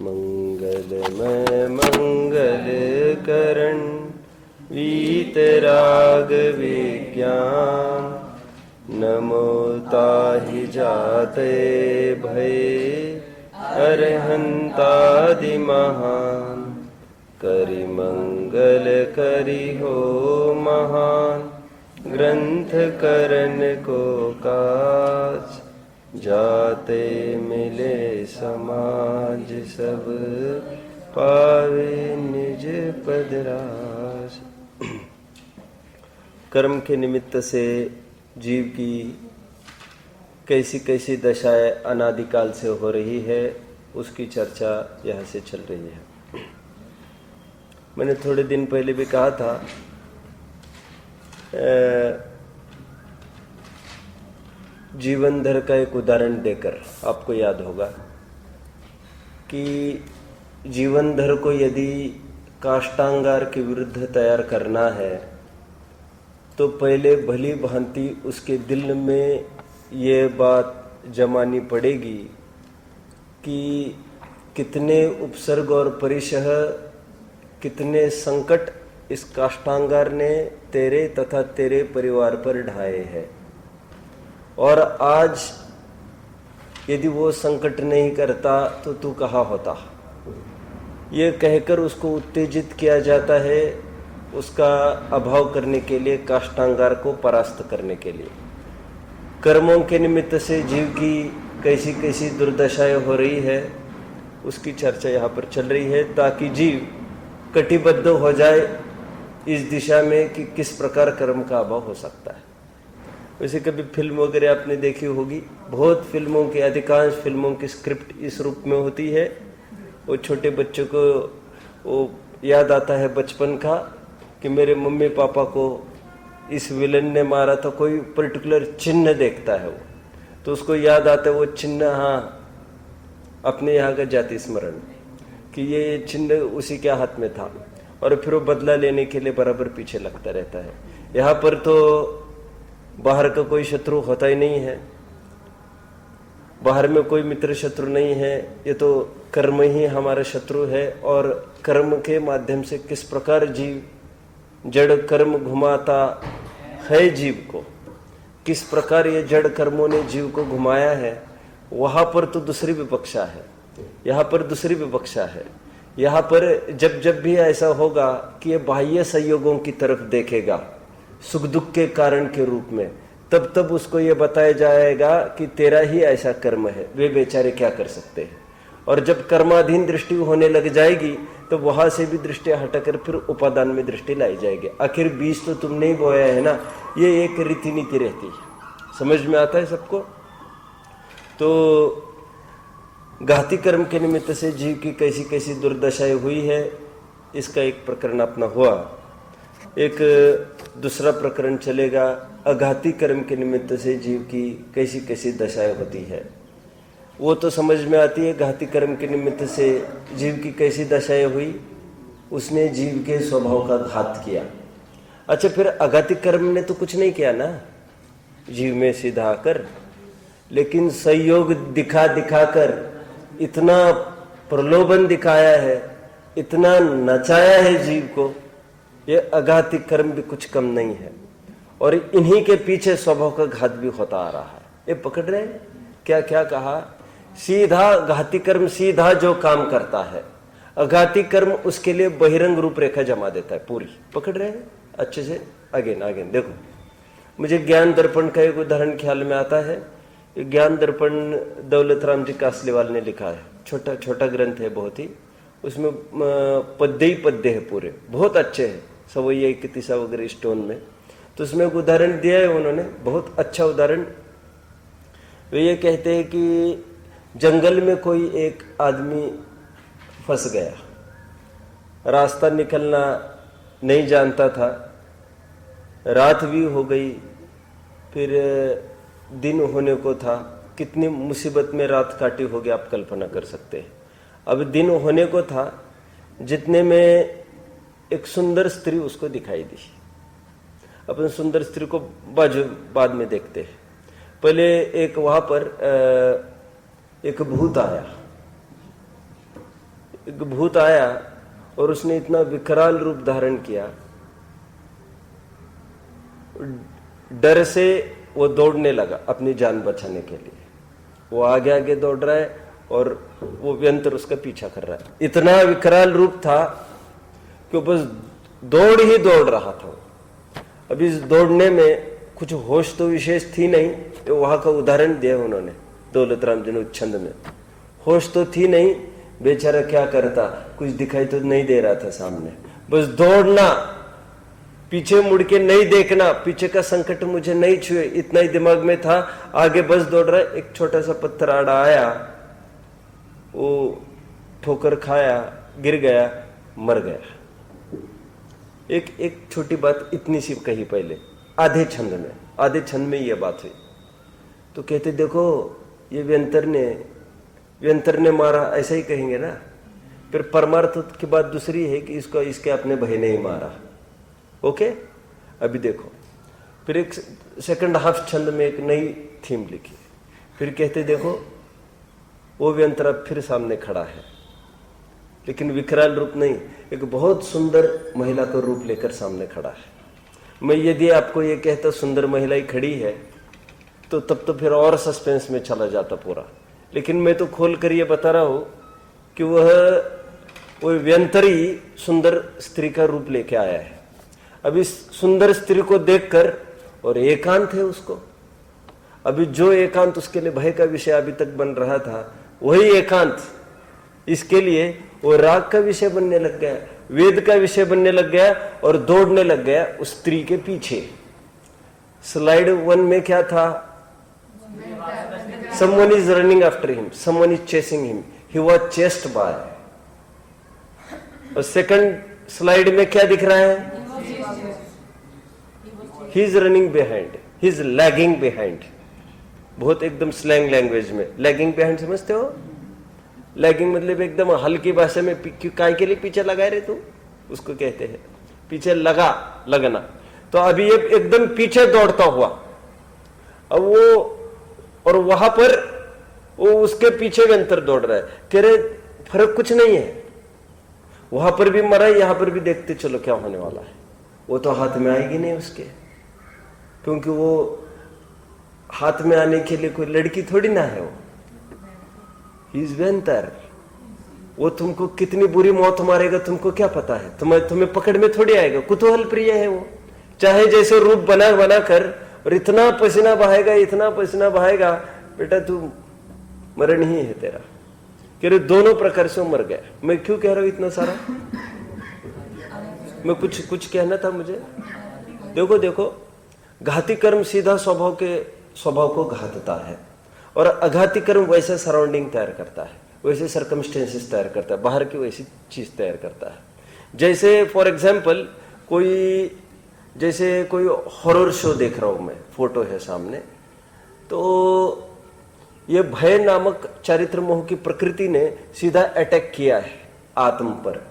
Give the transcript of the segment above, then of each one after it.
मंगलमय मंगल करण वीतराग विज्ञान नमो ताहि जाते भय अरहंतादि महान करि मंगल करि हो महान ग्रंथ करन को काज जाते मिले समाज सब पावे निज पदराज। कर्म के निमित्त से जीव की कैसी कैसी दशाएं अनादिकाल से हो रही है, उसकी चर्चा यहाँ से चल रही है। मैंने थोड़े दिन पहले भी कहा था, जीवनधर का एक उदाहरण देकर आपको याद होगा कि जीवनधर को यदि काष्टांगार के विरुद्ध तैयार करना है तो पहले भली भांति उसके दिल में ये बात जमानी पड़ेगी कि कितने उपसर्ग और परिशह, कितने संकट इस काष्टांगार ने तेरे तथा तेरे परिवार पर ढाए हैं, और आज यदि वो संकट नहीं करता तो तू कहाँ होता। ये कहकर उसको उत्तेजित किया जाता है, उसका अभाव करने के लिए, काष्टांगार को परास्त करने के लिए। कर्मों के निमित्त से जीव की कैसी कैसी दुर्दशाएं हो रही है, उसकी चर्चा यहाँ पर चल रही है, ताकि जीव कटिबद्ध हो जाए इस दिशा में कि किस प्रकार कर्म का अभाव हो सकता है। वैसे कभी फिल्म वगैरह आपने देखी होगी, बहुत फिल्मों की, अधिकांश फिल्मों की स्क्रिप्ट इस रूप में होती है। वो छोटे बच्चों को वो याद आता है बचपन का कि मेरे मम्मी पापा को इस विलन ने मारा, तो कोई पर्टिकुलर चिन्ह देखता है वो, तो उसको याद आता है वो चिन्ह, हाँ अपने यहाँ का जाति स्मरण कि ये चिन्ह उसी के हाथ में था, और फिर वो बदला लेने के लिए बराबर पीछे लगता रहता है। यहाँ पर तो बाहर का कोई शत्रु होता ही नहीं है, बाहर में कोई मित्र शत्रु नहीं है, ये तो कर्म ही हमारा शत्रु है। और कर्म के माध्यम से किस प्रकार जीव जड़ कर्म घुमाता है जीव को, किस प्रकार ये जड़ कर्मों ने जीव को घुमाया है, वहां पर तो दूसरी विवक्षा है, यहाँ पर दूसरी विवक्षा है। यहाँ पर जब जब भी ऐसा होगा कि ये बाह्य संयोगों की तरफ देखेगा सुख दुख के कारण के रूप में, तब तब उसको ये बताया जाएगा कि तेरा ही ऐसा कर्म है, वे बेचारे क्या कर सकते हैं। और जब कर्माधीन दृष्टि होने लग जाएगी तो वहां से भी दृष्टि हटाकर फिर उपादान में दृष्टि लाई जाएगी। आखिर बीज तो तुमने ही बोया है ना, ये एक रीति नीति रहती है। समझ में आता है सबको? तो घाती कर्म के निमित्त से जीव की कैसी कैसी दुर्दशाएं हुई है, इसका एक प्रकरण अपना हुआ। एक दूसरा प्रकरण चलेगा, अघाती कर्म के निमित्त से जीव की कैसी कैसी दशाएं होती है, वो तो समझ में आती है। घाती कर्म के निमित्त से जीव की कैसी दशाएं हुई, उसने जीव के स्वभाव का घात किया। अच्छा, फिर अघाती कर्म ने तो कुछ नहीं किया ना जीव में सीधा आकर, लेकिन संयोग दिखा दिखाकर इतना प्रलोभन दिखाया है, इतना नचाया है जीव को, ये अघाती कर्म भी कुछ कम नहीं है। और इन्हीं के पीछे स्वभाव का घात भी होता आ रहा है। ये पकड़ रहे हैं क्या क्या कहा? सीधा घाती कर्म सीधा जो काम करता है, अघाती कर्म उसके लिए बहिरंग रूपरेखा जमा देता है पूरी। पकड़ रहे हैं अच्छे से? अगेन अगेन देखो, मुझे ज्ञान दर्पण का एक उदाहरण ख्याल में आता है। ज्ञान दर्पण दौलत राम जी कासलीवाल ने लिखा है, छोटा छोटा ग्रंथ है बहुत ही, उसमें पद्य ही पद्य है पूरे, बहुत अच्छे हैं, सवैया कितिसा वगैरह स्टोन में। तो उसमें एक उदाहरण दिया है उन्होंने, बहुत अच्छा उदाहरण। वे ये कहते हैं कि जंगल में कोई एक आदमी फंस गया, रास्ता निकलना नहीं जानता था, रात भी हो गई, फिर दिन होने को था। कितनी मुसीबत में रात काटी होगी आप कल्पना कर सकते हैं। अब दिन होने को था, जितने में एक सुंदर स्त्री उसको दिखाई दी। अपन सुंदर स्त्री को बाद में देखते हैं। पहले एक वहां पर एक भूत आया, एक भूत आया और उसने इतना विकराल रूप धारण किया, डर से वो दौड़ने लगा अपनी जान बचाने के लिए। वो आगे आगे दौड़ रहा है और वो व्यंतर उसका पीछा कर रहा है। इतना विकराल रूप था कि वो बस दौड़ ही दौड़ रहा था। अब इस दौड़ने में कुछ होश तो विशेष थी नहीं, तो वहां का उदाहरण दिया उन्होंने दौलत राम जी ने छंद में। होश तो थी नहीं, बेचारा क्या करता, कुछ दिखाई तो नहीं दे रहा था सामने, बस दौड़ना, पीछे मुड़ के नहीं देखना, पीछे का संकट मुझे नहीं छुए, इतना ही दिमाग में था। आगे बस दौड़ रहा है, एक छोटा सा पत्थर आड़ा आया, वो ठोकर खाया, गिर गया, मर गया। एक छोटी बात इतनी सी कही पहले, आधे छंद में ये बात हुई। तो कहते देखो ये व्यंतर ने मारा, ऐसा ही कहेंगे ना। फिर परमार्थ की बात दूसरी है कि इसको इसके अपने भाई ने ही मारा। ओके, अभी देखो फिर एक सेकंड हाफ छंद में एक नई थीम लिखी। फिर कहते देखो वो व्यंतर अब फिर सामने खड़ा है, लेकिन विकराल रूप नहीं, एक बहुत सुंदर महिला का रूप लेकर सामने खड़ा है। मैं यदि आपको ये कहता सुंदर महिला ही खड़ी है तो तब तो फिर और सस्पेंस में चला जाता पूरा। लेकिन मैं तो खोल कर ये बता रहा हूं कि वो व्यंतर ही सुंदर स्त्री का रूप लेके आया है। अब इस सुंदर स्त्री को देखकर, और एकांत है उसको, अभी जो एकांत उसके लिए भय का विषय अभी तक बन रहा था, वही एकांत इसके लिए वो राग का विषय बनने लग गया, वेद का विषय बनने लग गया, और दौड़ने लग गया उस स्त्री के पीछे। स्लाइड 1 में क्या था? someone is running after him, someone is chasing him, he was chased by। और सेकंड स्लाइड में क्या दिख रहा है? he is running behind, he is lagging behind। बहुत एकदम स्लैंग लैंग्वेज में लैगिंग बिहाइंड समझते हो? लैगिंग मतलब एकदम हल्की भाषा में काय के लिए पीछे लगाए रहे तू, उसको कहते हैं पीछे लगना। तो अभी ये एकदम पीछे दौड़ता हुआ, अब वो, और वहां पर वो उसके पीछे व्यंतर दौड़ रहा है। कह रहे फर्क कुछ नहीं है, वहां पर भी मरा, यहां पर भी देखते चलो क्या होने वाला है। वो तो हाथ में आएगी नहीं उसके, क्योंकि वो हाथ में आने के लिए कोई लड़की थोड़ी ना है। वो इस व्यंतर, वो तुमको कितनी बुरी मौत मारेगा तुमको क्या पता है? तुम्हें पकड़ में थोड़ी आएगा। कुतूहल प्रिय है वो, चाहे जैसे रूप बना कर, और इतना पसीना बहाएगा, बेटा तू मरण ही है तेरा। कह रहे दोनों प्रकार से मर गया। मैं क्यों कह रहा हूं इतना सारा? मैं कुछ कहना था मुझे। देखो घाती कर्म सीधा स्वभाव को घातता है, और अघाती कर्म वैसे सराउंडिंग तैयार करता है, वैसे सर्कमस्टेंसेस तैयार करता है, बाहर की वैसी चीज तैयार करता है। जैसे फॉर एग्जाम्पल कोई हॉरर शो देख रहा हूं मैं, फोटो है सामने, तो ये भय नामक चारित्र मोह की प्रकृति ने सीधा अटैक किया है आत्म पर,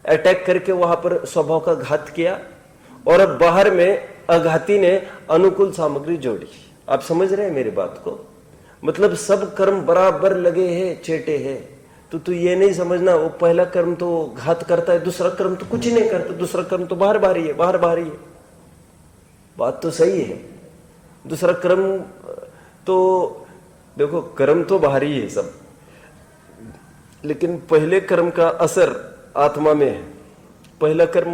अटैक करके वहां पर स्वभाव का घात किया, और अब बाहर में अघाती ने अनुकूल सामग्री जोड़ी। आप समझ रहे हैं मेरी बात को? मतलब सब कर्म बराबर लगे हैं, चेटे हैं। तो तू ये नहीं समझना वो पहला कर्म तो घात करता है, दूसरा कर्म तो कुछ ही नहीं करता, दूसरा कर्म तो बाहर बाहरी है। बात तो सही है। दूसरा कर्म तो देखो, कर्म तो बाहरी है सब, लेकिन पहले कर्म का असर आत्मा में है। पहला कर्म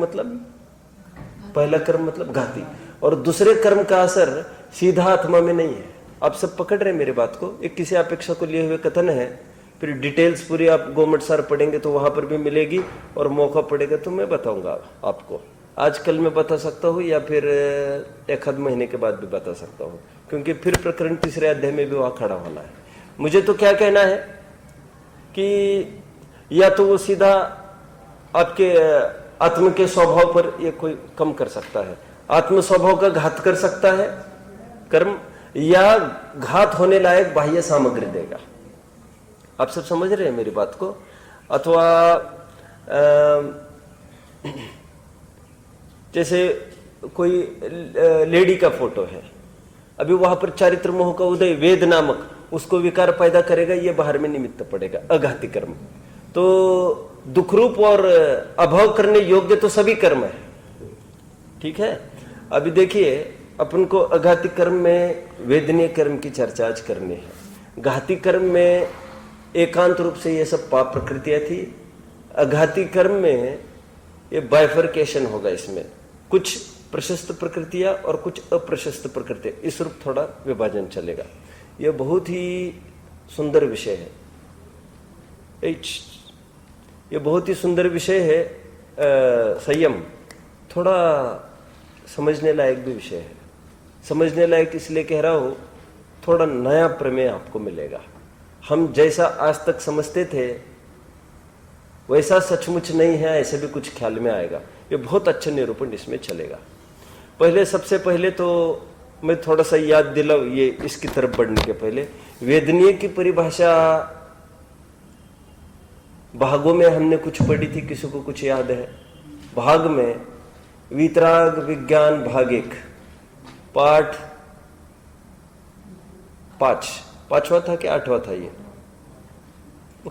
मतलब घाती, और दूसरे कर्म का असर सीधा आत्मा में नहीं है। आप सब पकड़ रहे हैं मेरी बात को? एक किसी अपेक्षा को लिए हुए कथन है, फिर डिटेल्स पूरी आप गोमट सार पढ़ेंगे तो वहां पर भी मिलेगी, और मौका पड़ेगा तो मैं बताऊंगा आपको। आजकल मैं बता सकता हूँ, या फिर एक आध महीने के बाद भी बता सकता हूँ, क्योंकि फिर प्रकरण 3 अध्याय में भी वहां खड़ा होना है। मुझे तो क्या कहना है कि या तो वो सीधा आपके आत्म के स्वभाव पर ये कोई कम कर सकता है, आत्म स्वभाव का घात कर सकता है कर्म, या घात होने लायक बाह्य सामग्री देगा। आप सब समझ रहे हैं मेरी बात को? अथवा जैसे कोई लेडी का फोटो है, अभी वहां पर चारित्र मोह का उदय वेद नामक उसको विकार पैदा करेगा, ये बाहर में निमित्त पड़ेगा, अघाती कर्म। तो दुखरूप और अभाव करने योग्य तो सभी कर्म है, ठीक है। अभी देखिए, अपन को अघाती कर्म में वेदनीय कर्म की चर्चा आज करनी है। घाती कर्म में एकांत रूप से ये सब पाप प्रकृतियां थी। अघाती कर्म में ये बाइफर्केशन होगा, इसमें कुछ प्रशस्त प्रकृतियां और कुछ अप्रशस्त प्रकृतियां, इस रूप थोड़ा विभाजन चलेगा। यह बहुत ही सुंदर विषय है, ये बहुत ही सुंदर विषय है। संयम थोड़ा समझने लायक भी विषय है। समझने लायक इसलिए कह रहा हूं, थोड़ा नया प्रमेय आपको मिलेगा। हम जैसा आज तक समझते थे वैसा सचमुच नहीं है, ऐसे भी कुछ ख्याल में आएगा। ये बहुत अच्छा निरूपण इसमें चलेगा। सबसे पहले तो मैं थोड़ा सा याद दिलाऊं, ये इसकी तरफ बढ़ने के पहले वेदनीय की परिभाषा भागों में हमने कुछ पढ़ी थी, किसी को कुछ याद है? भाग में वीतराग विज्ञान भाग 1 पाठ 5, 5वां था कि 8वां था? ये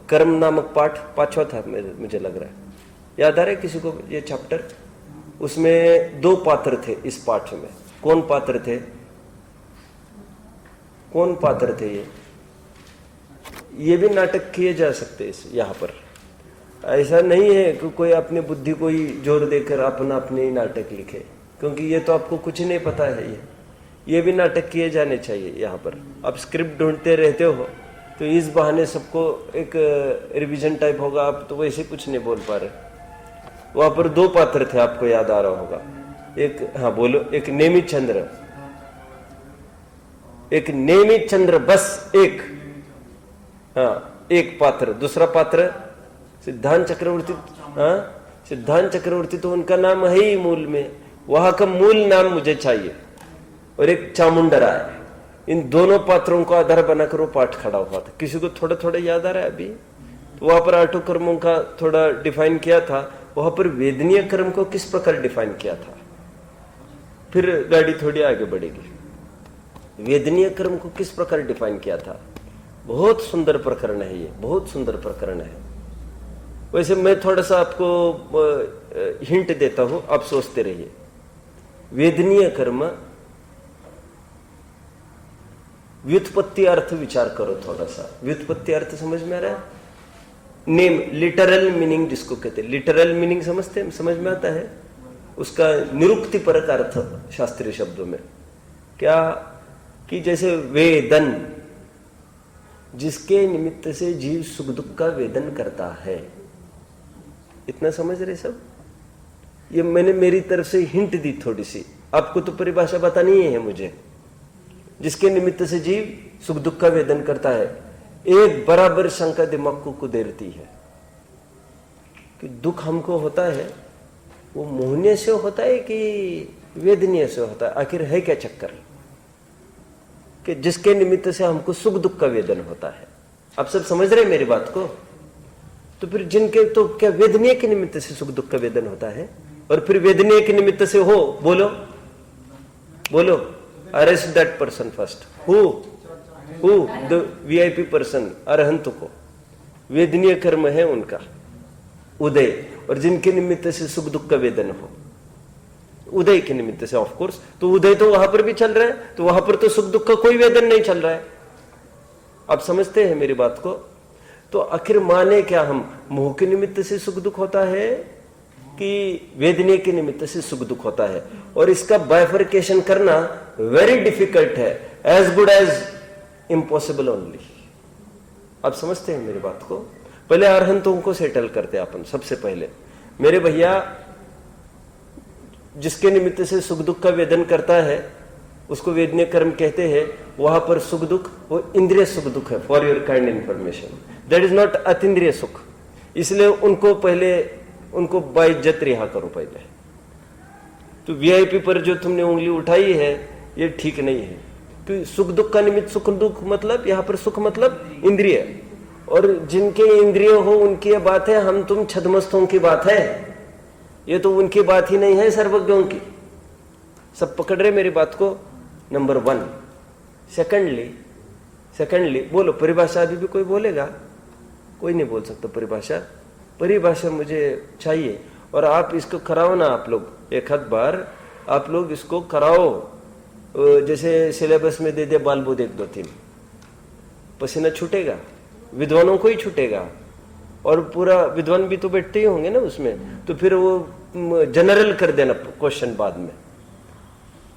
कर्म नामक पाठ 5वां था मुझे लग रहा है। याद आ रहा है किसी को ये चैप्टर? उसमें 2 पात्र थे इस पाठ में। कौन पात्र थे? कौन पात्र थे? ये भी नाटक किए जा सकते इस यहाँ पर। ऐसा नहीं है कि कोई अपनी बुद्धि को ही जोर देकर अपने नाटक लिखे, क्योंकि ये तो आपको कुछ नहीं पता है। ये भी नाटक किए जाने चाहिए यहाँ पर। आप स्क्रिप्ट ढूंढते रहते हो तो इस बहाने सबको एक रिवीजन टाइप होगा। आप तो वैसे कुछ नहीं बोल पा रहे। वहां पर 2 पात्र थे, आपको याद आ रहा होगा। एक, हाँ बोलो, एक नेमित चंद्र, एक नेमित चंद्र, बस एक, हाँ एक पात्र। दूसरा पात्र सिद्धांत चक्रवर्ती। हाँ, सिद्धांत चक्रवर्ती तो उनका नाम है ही मूल में, वहां का मूल नाम मुझे चाहिए। और एक चामुंडरा है। इन दोनों पात्रों को आधार बनाकर वो पाठ खड़ा हुआ था। किसी को थोड़ा थोड़ा याद आ रहा है अभी? तो वहां पर 8 कर्मों का थोड़ा डिफाइन किया था। वहां पर वेदनीय कर्म को किस प्रकार डिफाइन किया था, फिर गाड़ी थोड़ी आगे बढ़ेगी। वेदनीय कर्म को किस प्रकार डिफाइन किया था? बहुत सुंदर प्रकरण है ये, बहुत सुंदर प्रकरण है। वैसे मैं थोड़ा सा आपको हिंट देता हूं, आप सोचते रहिए। वेदनीय कर्म, व्युत्पत्ति अर्थ विचार करो थोड़ा सा। व्युत्पत्ति अर्थ समझ में आ रहा है? नेम, लिटरल मीनिंग जिसको कहते हैं, लिटरल मीनिंग समझते, समझ में आता है? उसका निरुक्तिपरक अर्थ शास्त्रीय शब्दों में क्या, कि जैसे वेदन, जिसके निमित्त से जीव सुख दुख का वेदन करता है। इतना समझ रहे सब? ये मैंने मेरी तरफ से हिंट दी थोड़ी सी, आपको तो परिभाषा बतानी है मुझे। जिसके निमित्त से जीव सुख दुख का वेदन करता है, एक बराबर शंका दिमाग को कुदेरती है कि दुख हमको होता है वो मोहनीय से होता है कि वेदनीय से होता है? आखिर है क्या चक्कर कि जिसके निमित्त से हमको सुख दुख का वेदन होता है? आप सब समझ रहे हैं मेरी बात को? तो फिर जिनके, तो क्या वेदनीय के निमित्त से सुख दुख का वेदन होता है? और फिर वेदनीय के निमित्त से हो, बोलो बोलो, arrest that person first. Who the VIP person, Arhant को वेदनीय कर्म है उनका उदय, और जिनके निमित्त से सुख दुख का वेदन हो, उदय के निमित्त से ऑफ कोर्स। तो उदय तो वहां पर भी चल रहा है, तो वहां पर तो सुख दुख का कोई वेदन नहीं चल रहा है। आप समझते हैं मेरी बात को? तो आखिर माने क्या हम? मोह के निमित्त से सुख दुख होता है कि वेदनीय के निमित्त से सुख दुख होता है? और इसका बाइफर्केशन करना वेरी डिफिकल्ट है, as good as impossible only. आप समझते हैं मेरी बात को? पहले अरहंतों को सेटल करते हैं अपन। सबसे पहले मेरे भैया, जिसके निमित्त से सुख दुख का वेदन करता है उसको वेदनीय कर्म कहते हैं। वहां पर सुख दुख वो इंद्रिय सुख दुख है। For your kind information, that is not अतीन्द्रिय सुख। इसलिए उनको पहले, उनको बाइज्जत रिहा करो पहले। तो VIP पर जो तुमने उंगली उठाई है ये ठीक नहीं है। तो सुख दुख का निमित्त, सुख दुख मतलब यहाँ पर सुख मतलब इंद्रिय, और जिनके इंद्रिय हो उनकी ये बात है। हम तुम छदमस्तों की बात है, ये तो उनकी बात ही नहीं है, सर्वज्ञों की। सब पकड़ रहे मेरी बात को? नंबर 1। सेकंडली बोलो, परिभाषा अभी भी कोई बोलेगा? कोई नहीं बोल सकता परिभाषा। परिभाषा मुझे चाहिए, और आप इसको कराओ ना, आप लोग एक आध बार आप लोग इसको कराओ। जैसे सिलेबस में दे दे बाल बुध 1 2 3, पसीना छूटेगा, विद्वानों को ही छूटेगा, और पूरा विद्वान भी तो बैठते ही होंगे ना उसमें, तो फिर वो जनरल कर देना क्वेश्चन बाद में।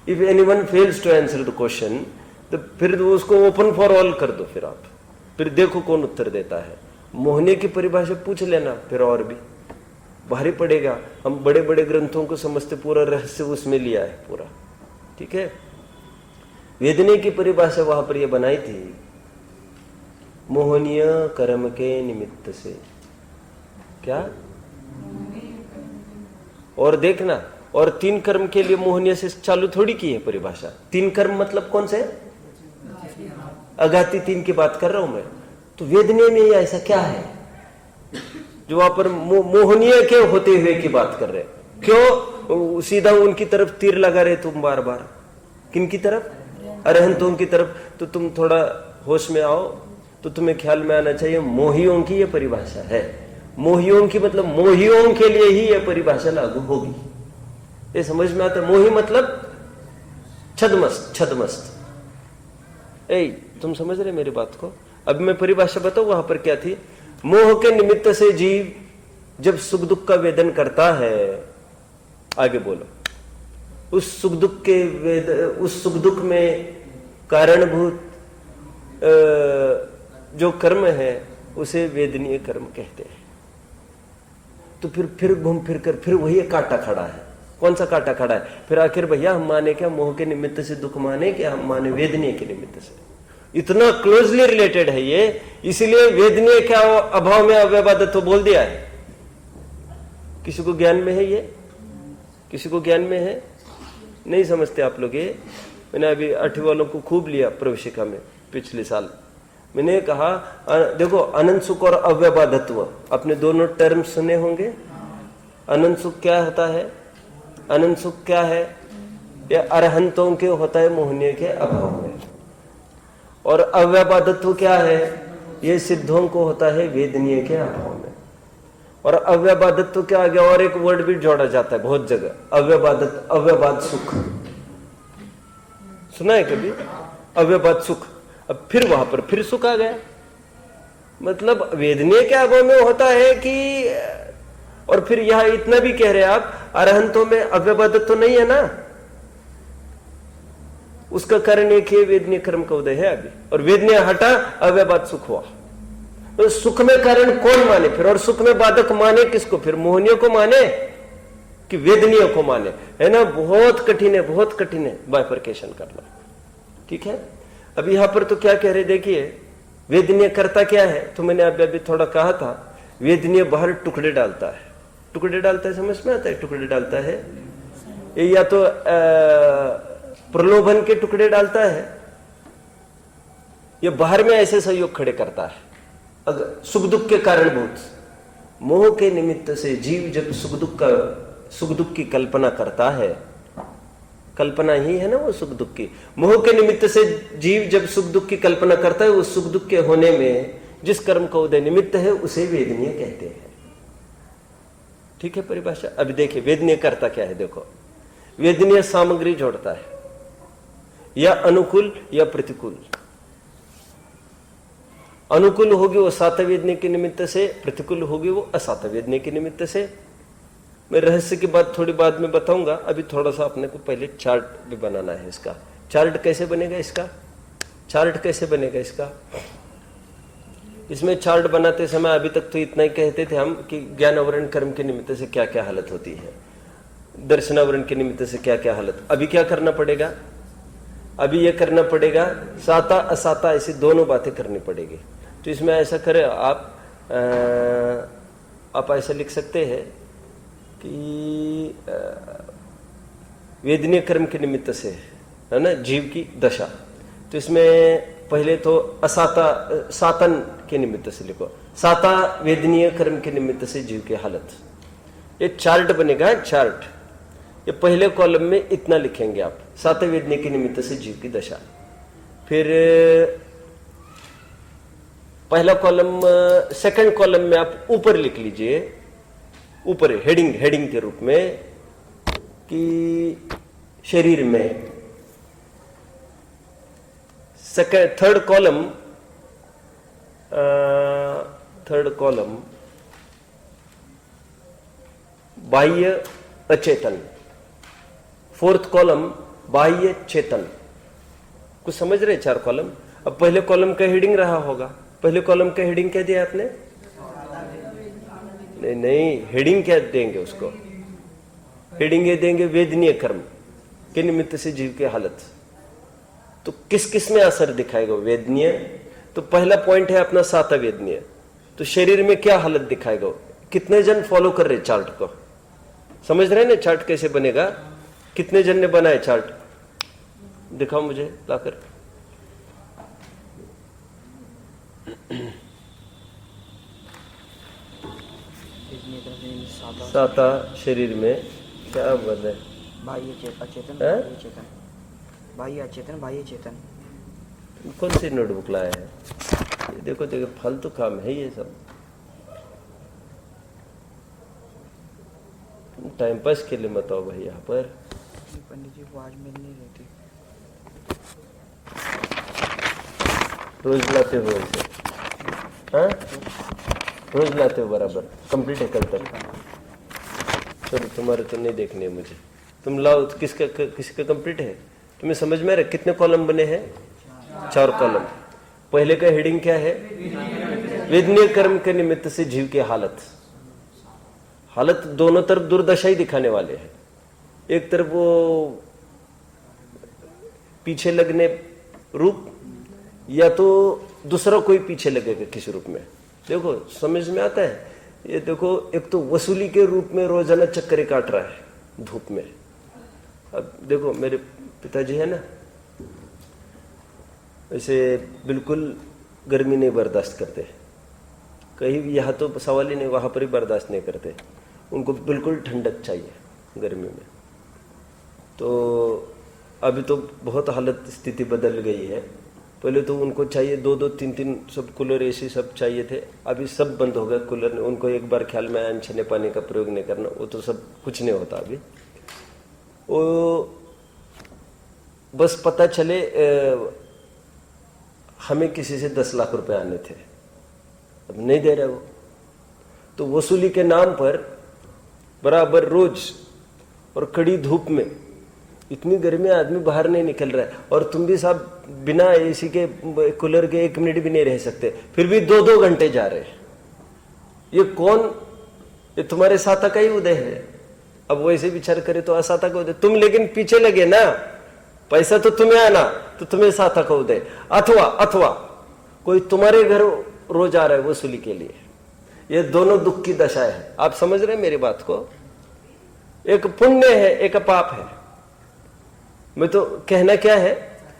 If anyone fails to answer the question, तो फिर उसको ओपन फॉर ऑल कर दो, फिर आप फिर देखो कौन उत्तर देता है। मोहने की परिभाषा पूछ लेना, फिर और भी भारी पड़ेगा। हम बड़े बड़े ग्रंथों को समझते, पूरा रहस्य उसमें लिया है पूरा, ठीक है। वेदने की परिभाषा वहां पर यह बनाई थी, मोहनीय कर्म के निमित्त से। क्या? और देखना, और 3 कर्म के लिए मोहनीय से चालू थोड़ी की है परिभाषा। 3 कर्म मतलब कौन से? अघाती 3 की बात कर रहा हूं मैं। तो वेदनीय में ऐसा क्या है जो वहां पर मोहनीय के होते हुए की बात कर रहे? क्यों सीधा उनकी तरफ तीर लगा रहे तुम बार बार? किन की तरफ? अरहंतों की तरफ। तो तुम थोड़ा होश में आओ, तो तुम्हें ख्याल में आना चाहिए मोहियों की यह परिभाषा है। मोहियों की मतलब मोहियों के लिए ही यह परिभाषा लागू होगी, ये समझ में आता है। मोही मतलब छदमस्त, छदमस्त। तुम समझ रहे मेरी बात को? अब मैं परिभाषा बताऊं वहां पर क्या थी। मोह के निमित्त से जीव जब सुख दुख का वेदन करता है, आगे बोलो, उस सुख दुख के उस सुख दुख में कारणभूत जो कर्म है उसे वेदनीय कर्म कहते हैं। तो फिर घूम फिर कर फिर वही कांटा खड़ा है। कौन सा कांटा खड़ा है? फिर आखिर भैया हम माने क्या मोह के निमित्त से दुख माने, क्या हम माने वेदनीय के निमित्त से? इतना क्लोजली रिलेटेड है ये, इसलिए वेदनीय क्या अभाव में अव्यवादत्व तो बोल दिया है। किसी को ज्ञान में है ये? किसी को ज्ञान में है? नहीं समझते आप लोग ये। मैंने अभी 8वीं वालों को खूब लिया प्रवेशिका में पिछले साल। मैंने कहा देखो, अनंत सुख और अव्यवादत्व अपने दोनों टर्म सुने होंगे। अनंत सुख क्या होता है? अनंत सुख क्या है? यह अरहंतों के होता है मोहनीय के अभाव में। और अव्यवादत्व क्या है? ये सिद्धों को होता है वेदनीय के अभाव में। और अव्यवादत्व के आगे और एक वर्ड भी जोड़ा जाता है बहुत जगह, अव्यवादत्व, अव्यवाद सुख। सुना है कभी? अव्यवाद सुख। अब फिर वहां पर फिर सुख आ गया। मतलब वेदनीय के अभाव में होता है कि, और फिर यहां इतना भी कह रहे हैं आप, अरहंतों में अव्यवादत्व तो नहीं है ना। उसका कारण एक है वेदनीय कर्म का उदय है अभी, और वेदनीय हटा, अव्यवाद सुख हुआ। तो सुख में कारण कौन माने फिर? और सुख में बाधक माने किसको फिर? मोहनीय को माने कि वेदनीय को माने? है ना, बहुत कठिन है, बहुत कठिन है बाइफर्केशन करना। ठीक है, अभी यहां पर तो क्या कह रहे देखिए, वेदनीय करता क्या है? तो मैंने अभी थोड़ा कहा था, वेदनीय बाहर टुकड़े डालता है। टुकड़े डालता है, समझ में आता है? टुकड़े डालता है, या तो प्रलोभन के टुकड़े डालता है, या बाहर में ऐसे सहयोग खड़े करता है। अगर सुख दुख के कारणभूत मोह के निमित्त से जीव जब सुख दुख की कल्पना करता है, कल्पना ही है ना वो सुख दुख की। मोह के निमित्त से जीव जब सुख दुख की कल्पना करता है, उस सुख दुख के होने में जिस कर्म का उदय निमित्त है उसे वेदनीय कहते हैं। ठीक है परिभाषा। अभी देखिए वेदनीय करता क्या है। देखो, वेदनीय सामग्री जोड़ता है, या अनुकूल या प्रतिकूल। अनुकूल होगी वो सातवेदनीय के निमित्त से, प्रतिकूल होगी वो असातवेदनीय के निमित्त से। मैं रहस्य की बात थोड़ी बाद में बताऊंगा। अभी थोड़ा सा अपने को पहले चार्ट भी बनाना है इसका। चार्ट कैसे बनेगा इसका? चार्ट कैसे बनेगा इसका? इसमें चार्ट बनाते समय अभी तक तो इतना ही कहते थे हम कि ज्ञान आवरण कर्म के निमित्त से क्या क्या हालत होती है, दर्शनावरण के निमित्त से क्या क्या हालत। अभी क्या करना पड़ेगा? अभी ये करना पड़ेगा, साता असाता ऐसी दोनों बातें करनी पड़ेगी। तो इसमें ऐसा करें आप ऐसा लिख सकते हैं कि वेदनीय कर्म के निमित्त से, है ना, जीव की दशा। तो इसमें पहले तो असाता सातन के निमित्त से लिखो, साता वेदनीय कर्म के निमित्त से जीव की हालत। ये चार्ट बनेगा, चार्ट। ये पहले कॉलम में इतना लिखेंगे आप, सातवें वेदनीय के निमित्त से जीव की दशा। फिर पहला कॉलम, सेकंड कॉलम में आप ऊपर लिख लीजिए, ऊपर हेडिंग के रूप में कि शरीर में। थर्ड कॉलम बाह्य अचेतन, फोर्थ कॉलम बाह्य चेतन। कुछ समझ रहे? 4 कॉलम। अब पहले कॉलम का हेडिंग रहा होगा, पहले कॉलम का हेडिंग क्या दिया आपने? नहीं, हेडिंग क्या देंगे उसको? हेडिंग ये देंगे वेदनीय कर्म के निमित्त से जीव की हालत। तो किस किस में असर दिखाएगा वेदनीय? तो पहला पॉइंट है अपना 7 वेदनीय। तो शरीर में क्या हालत दिखाएगा? कितने जन फॉलो कर रहे चार्ट को? समझ रहे हैं ना चार्ट कैसे बनेगा? कितने जन ने बनाए चार्ट? दिखाओ मुझे लाकर। 7 शरीर में क्या बल है? बाह्य अचेतन, बाह्य अचेतन, बाह्य चेतन। कौन सी नोटबुक लाया है? ये देखो फालतू काम है ये सब, टाइम पास के लिए मत आओ भाई यहाँ पर। पंडित जी वो आज मिल नहीं रहती। रोज लाते हो इसे? हाँ, रोज लाते हो बराबर? कंप्लीट है कल तक? चलो तुम्हारे तो नहीं देखने है मुझे, तुम लाओ। किसका कंप्लीट है? तुम्हें समझ में आ रहा है? कितने कॉलम बने हैं? 4 कॉलम। पहले का हेडिंग क्या है? वेदनीय कर्म के निमित्त से जीव की हालत। दोनों तरफ दुर्दशा ही दिखाने वाले हैं। एक तरफ वो पीछे लगने रूप, या तो दूसरा कोई पीछे लगेगा किसी रूप में। देखो समझ में आता है? ये देखो, एक तो वसूली के रूप में रोजाना चक्कर काट रहा है धूप में। अब देखो मेरे पिताजी है ना, ऐसे बिल्कुल गर्मी नहीं बर्दाश्त करते, कहीं यहाँ तो सवाल ही नहीं, वहाँ पर ही बर्दाश्त नहीं करते। उनको बिल्कुल ठंडक चाहिए गर्मी में। तो अभी तो बहुत हालत स्थिति बदल गई है। पहले तो उनको चाहिए 2-2, 3-3 सब कूलर एसी सब चाहिए थे। अभी सब बंद हो गया कूलर। उनको एक बार ख्याल में आया अनछने पानी का प्रयोग नहीं करना, वो तो सब कुछ नहीं होता अभी। वो बस पता चले हमें किसी से 10 लाख रुपए आने थे, अब नहीं दे रहे वो। तो वसूली के नाम पर बराबर रोज और कड़ी धूप में, इतनी गर्मी आदमी बाहर नहीं निकल रहा है, और तुम भी साहब बिना एसी के कूलर के 1 मिनट भी नहीं रह सकते, फिर भी 2-2 घंटे जा रहे हैं। ये कौन? ये तुम्हारे साता का ही उदय है। अब वैसे विचार करे तो असाता का उदय तुम, लेकिन पीछे लगे ना, पैसा तो तुम्हें आना, तो तुम्हें साता का उदय। अथवा कोई तुम्हारे घर रोज आ रहा है वसूली के लिए। ये दोनों दुख की दशा है। आप समझ रहे हैं मेरी बात को? एक पुण्य है, एक पाप है। मैं तो कहना क्या है,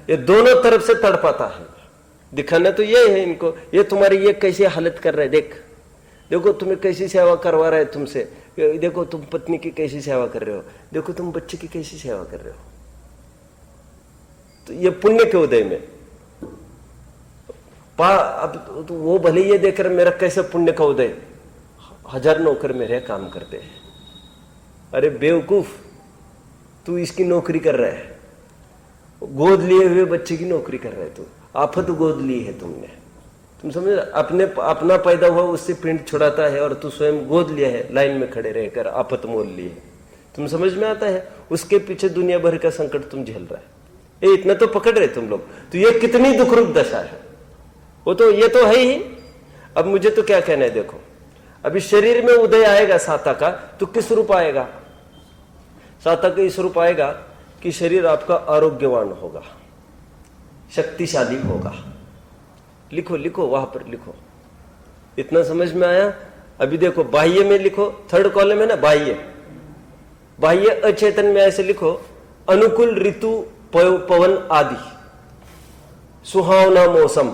ये दोनों तरफ से तड़पाता है। दिखाना तो ये है इनको, ये तुम्हारी ये कैसी हालत कर रहा है, देखो तुम्हें कैसी सेवा करवा रहा है तुमसे, देखो तुम पत्नी की कैसी सेवा कर रहे हो, देखो तुम बच्चे की कैसी सेवा कर रहे हो। तो ये पुण्य के उदय में अब तो वो भले ये देखकर मेरा कैसे पुण्य का उदय, 1000 नौकर मेरे काम करते हैं। अरे बेवकूफ, तू इसकी नौकरी कर रहा है, गोद लिए हुए बच्चे की नौकरी कर रहा है तू। आफत गोद ली है तुमने, तुम समझ? अपना पैदा हुआ उससे पिंड छुड़ाता है, और तू स्वयं गोद लिया है, लाइन में खड़े रहकर आफत मोल ली है। तुम समझ में आता है? उसके पीछे दुनिया भर का संकट तुम झेल रहा है। ये इतना तो पकड़ रहे तुम लोग। तो ये कितनी दुखरूप दशा है, वो तो ये तो है ही। अब मुझे तो क्या कहना है, देखो अभी शरीर में उदय आएगा साता का, तो किस रूप आएगा? साता का इस रूप आएगा कि शरीर आपका आरोग्यवान होगा, शक्तिशाली होगा। लिखो वहां पर लिखो। इतना समझ में आया? अभी देखो बाह्य में लिखो, 3rd कॉलम है ना, बाह्य अचेतन में ऐसे लिखो, अनुकूल ऋतु पवन आदि, सुहावना मौसम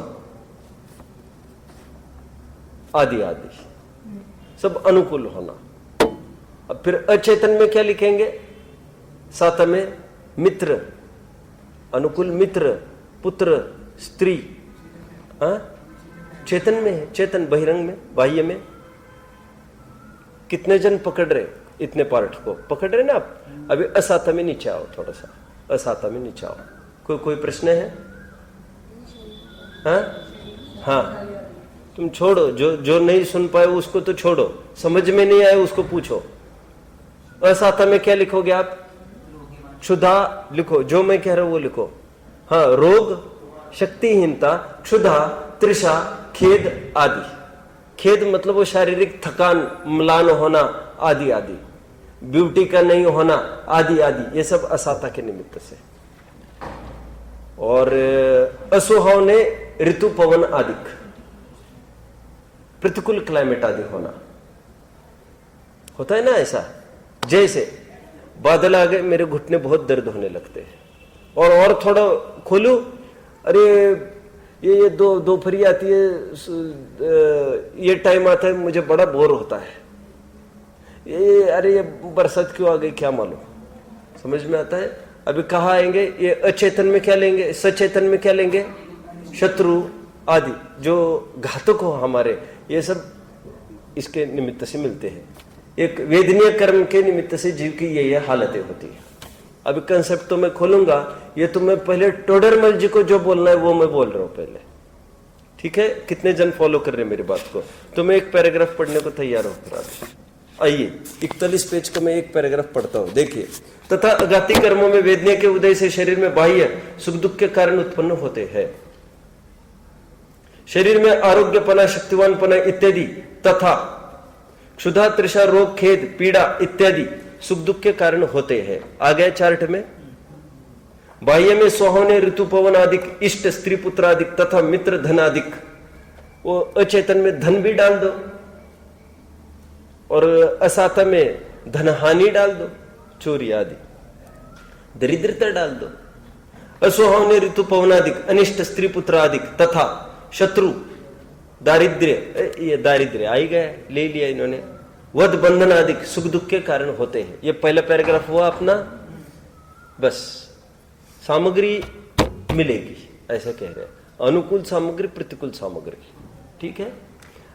आदि सब अनुकूल होना। अब फिर अचेतन में क्या लिखेंगे? 7 में मित्र, अनुकूल मित्र, पुत्र, स्त्री, चेतन में है, चेतन बहिरंग में, बाह्य में। कितने जन पकड़ रहे इतने पार्ट को? पकड़ रहे ना आप? अभी असाता में नीचे आओ, थोड़ा सा असाता में नीचे आओ। कोई प्रश्न है? हाँ, तुम छोड़ो, जो नहीं सुन पाए उसको तो छोड़ो, समझ में नहीं आए उसको पूछो। असाता में क्या लिखोगे आप? क्षुधा लिखो, जो मैं कह रहा हूं वो लिखो। हाँ, रोग, शक्तिहीनता, क्षुधा, तृषा, खेद आदि। खेद मतलब वो शारीरिक थकान, म्लान होना आदि आदि, ब्यूटी का नहीं होना आदि आदि, ये सब असाता के निमित्त से। और असुहाव ने ऋतु पवन आदिक, प्रतिकूल क्लाइमेट आदि होना होता है ना ऐसा। जैसे बादल आ गए, मेरे घुटने बहुत दर्द होने लगते हैं, और थोड़ा खोलू, अरे ये दोपहरी आती है, ये टाइम आता है, मुझे बड़ा बोर होता है, अरे ये बरसात क्यों आ गई क्या मालूम, समझ में आता है। अभी कहाँ आएंगे? ये अचेतन में क्या लेंगे, सचेतन में क्या लेंगे? शत्रु आदि जो घातक हो हमारे, ये सब इसके निमित्त से मिलते हैं। एक वेदनीय कर्म के निमित्त से जीव की ये हालतें होती है। अभी कंसेप्ट तो मैं खोलूंगा, ये तो मैं पहले टोडरमल जी को जो बोलना है वो मैं बोल रहा हूं पहले, ठीक है? कितने जन फॉलो कर रहे हैं मेरी बात को? तो मैं एक पैराग्राफ पढ़ने को तैयार हूं। आइए 41 पेज को मैं एक पैराग्राफ पढ़ता हूं, देखिए। तथा अघाती कर्मों में वेदनीय के उदय से शरीर में बाह्य सुख दुख के कारण उत्पन्न होते हैं। शरीर में आरोग्यपना, शक्तिवानपना इत्यादि तथा क्षुधा, तृषा, रोग, खेद, पीड़ा इत्यादि सुख दुख के कारण होते हैं। आ गया चार्ट में। बाह्य में सोहने, ऋतु, पवन आदिक, इष्ट, स्त्री, पुत्र आदिक तथा मित्र, धन आदिक। वो अचेतन में धन भी डाल दो, और असाता में धन हानि डाल दो, चोरी आदि, दरिद्रता डाल दो। असोहने, ऋतु, पवन आदिक, अनिष्ट, स्त्री, पुत्र आदिक तथा शत्रु, दारिद्र्य, ये दारिद्र्य आ ही गया, ले लिया इन्होंने। वध, बंधन आदि सुख दुख के कारण होते हैं। ये पहला पैराग्राफ हुआ अपना। बस सामग्री मिलेगी, ऐसा कह रहे हैं। अनुकूल सामग्री, प्रतिकूल सामग्री, ठीक है?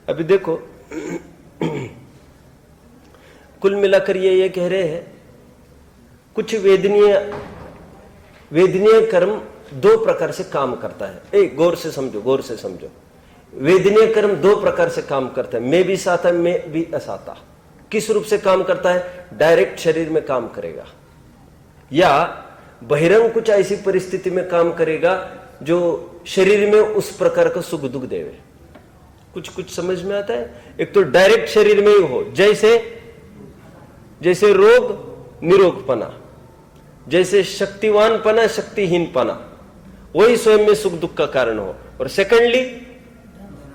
अभी देखो कुल मिलाकर ये कह रहे हैं, कुछ वेदनीय कर्म दो प्रकार से काम करता है। गौर से समझो, गौर से समझो। वेदनीय कर्म दो प्रकार से काम करता है, मैं भी साता, मैं भी असाता। किस रूप से काम करता है? डायरेक्ट शरीर में काम करेगा, या बहिरंग कुछ ऐसी परिस्थिति में काम करेगा जो शरीर में उस प्रकार का सुख दुख देवे। कुछ समझ में आता है? एक तो डायरेक्ट शरीर में ही हो, जैसे रोग, निरोगपना, जैसे शक्तिवानपना, शक्तिहीनपना, वही स्वयं में सुख दुख का कारण हो। और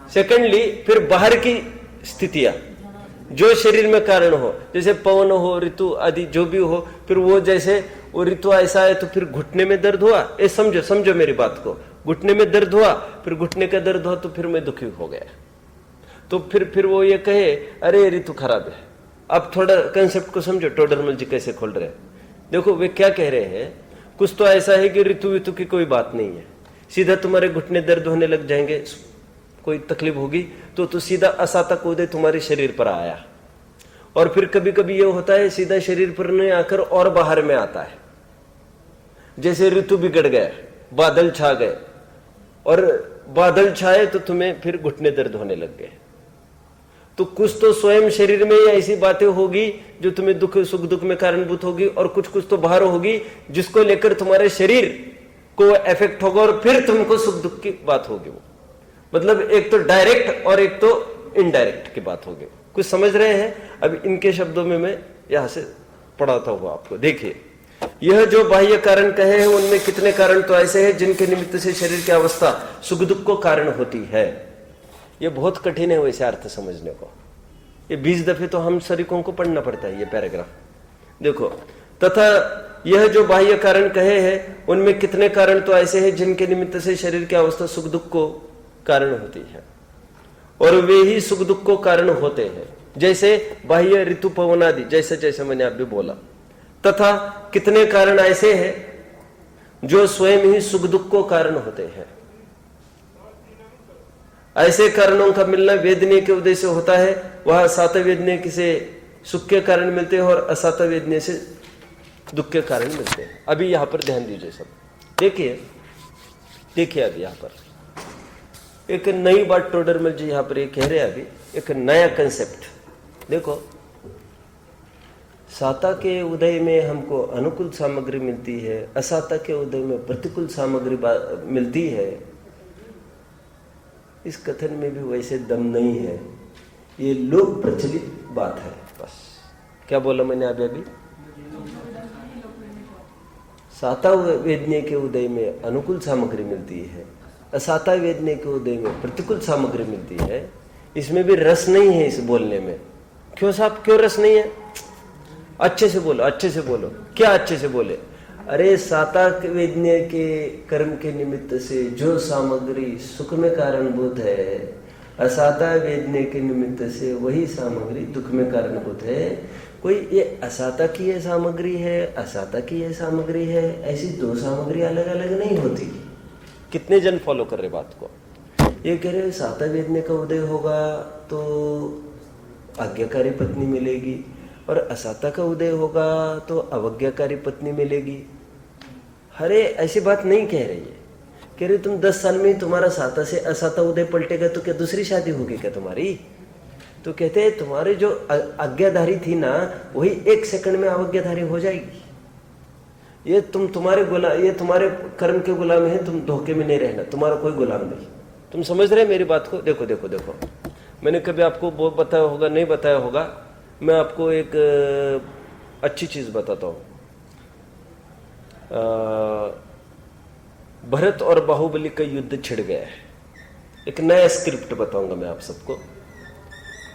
सेकंडली फिर बाहर की स्थितियां जो शरीर में कारण हो, जैसे पवन हो, ऋतु आदि जो भी हो, फिर वो जैसे वो ऋतु ऐसा है तो फिर घुटने में दर्द हुआ, ये समझो मेरी बात को। घुटने में दर्द हुआ, फिर घुटने का दर्द हुआ तो फिर मैं दुखी हो गया, तो फिर वो ये कहे अरे ऋतु खराब है। अब थोड़ा कंसेप्ट को समझो, टोडरमल जी कैसे खोल रहे हैं। देखो वे क्या कह रहे हैं, कुछ तो ऐसा है कि ऋतु की कोई बात नहीं है, सीधा तुम्हारे घुटने दर्द होने लग जाएंगे, कोई तकलीफ होगी तो सीधा असाता कूदे तुम्हारे शरीर पर आया। और फिर कभी कभी ये होता है सीधा शरीर पर नहीं आकर और बाहर में आता है, जैसे ऋतु बिगड़ गया, बादल छा गए, और बादल छाए तो तुम्हें फिर घुटने दर्द होने लग गए। तो कुछ तो स्वयं शरीर में ऐसी बातें होगी जो तुम्हें दुख सुख दुख में कारणभूत होगी, और कुछ तो बाहर होगी जिसको लेकर तुम्हारे शरीर को इफेक्ट होगा, और फिर तुमको सुख दुख की बात होगी। वो मतलब एक तो डायरेक्ट और एक तो इनडायरेक्ट की बात होगी। कुछ समझ रहे हैं? अब इनके शब्दों में मैं यहां से पढ़ाता हूं आपको। देखिए, यह जो बाह्य कारण कहे हैं उनमें कितने कारण तो ऐसे हैं जिनके निमित्त से शरीर की अवस्था सुख दुख को कारण होती है। ये बहुत कठिन है वैसे अर्थ समझने को, ये 20 दफे तो हम शरीकों को पढ़ना पड़ता है ये पैराग्राफ। देखो, तथा यह जो बाह्य कारण कहे हैं उनमें कितने कारण तो ऐसे हैं जिनके निमित्त से शरीर की अवस्था सुख दुख को कारण होती है, और वे ही सुख दुख को कारण होते हैं, जैसे बाह्य ऋतु पवन आदि, जैसे मैंने अभी बोला। तथा कितने कारण ऐसे हैं जो स्वयं ही सुख दुख को कारण होते हैं। ऐसे कारणों का मिलना वेदनीय के उदय से होता है, वह सात वेदनीय से सुख के कारण मिलते हैं और असात वेदनीय से दुख के कारण मिलते हैं। अभी यहां पर ध्यान दीजिए सब, देखिए अभी यहां पर एक नई बात टोडरमल जी यहां पर ये कह रहे हैं, अभी एक नया कंसेप्ट देखो। साता के उदय में हमको अनुकूल सामग्री मिलती है, असाता के उदय में प्रतिकूल सामग्री मिलती है। इस कथन में भी वैसे दम नहीं है, ये लोक प्रचलित बात है बस। क्या बोला मैंने अभी? साता वेदनीय के उदय में अनुकूल सामग्री मिलती है, असाता वेदनीय के उदय में प्रतिकूल सामग्री मिलती है। इसमें भी रस नहीं है इस बोलने में। क्यों साहब, क्यों रस नहीं है? अच्छे से बोलो, अच्छे से बोलो। क्या अच्छे से बोले? अरे साता वेदनीय के कर्म के निमित्त से जो सामग्री सुख में कारणभूत है, असाता वेदनीय के निमित्त से वही सामग्री दुख में कारणभूत है। कोई ये असाता की ये सामग्री है, असाता की ये सामग्री है, ऐसी दो सामग्री अलग अलग नहीं होती। कितने जन फॉलो कर रहे बात को? ये कह रहे साता वेदनीय का उदय होगा तो आज्ञाकारी पत्नी मिलेगी, और असाता का उदय होगा तो अवज्ञाकारी पत्नी मिलेगी। अरे ऐसी बात नहीं कह रही है। कह रहे तुम 10 साल में तुम्हारा साता से असाता उदय पलटेगा तो क्या दूसरी शादी होगी क्या तुम्हारी? तो कहते हैं तुम्हारी जो आज्ञाधारी थी ना, वही 1 सेकंड में अवज्ञाधारी हो जाएगी। ये तुम्हारे कर्म के गुलाम है, तुम धोखे में नहीं रहना, तुम्हारा कोई गुलाम नहीं। तुम समझ रहे मेरी बात को? देखो देखो देखो, मैंने कभी आपको वो बताया होगा, नहीं बताया होगा। मैं आपको एक अच्छी चीज बताता हूं। भरत और बाहुबली का युद्ध छिड़ गया है। एक नया स्क्रिप्ट बताऊंगा मैं आप सबको।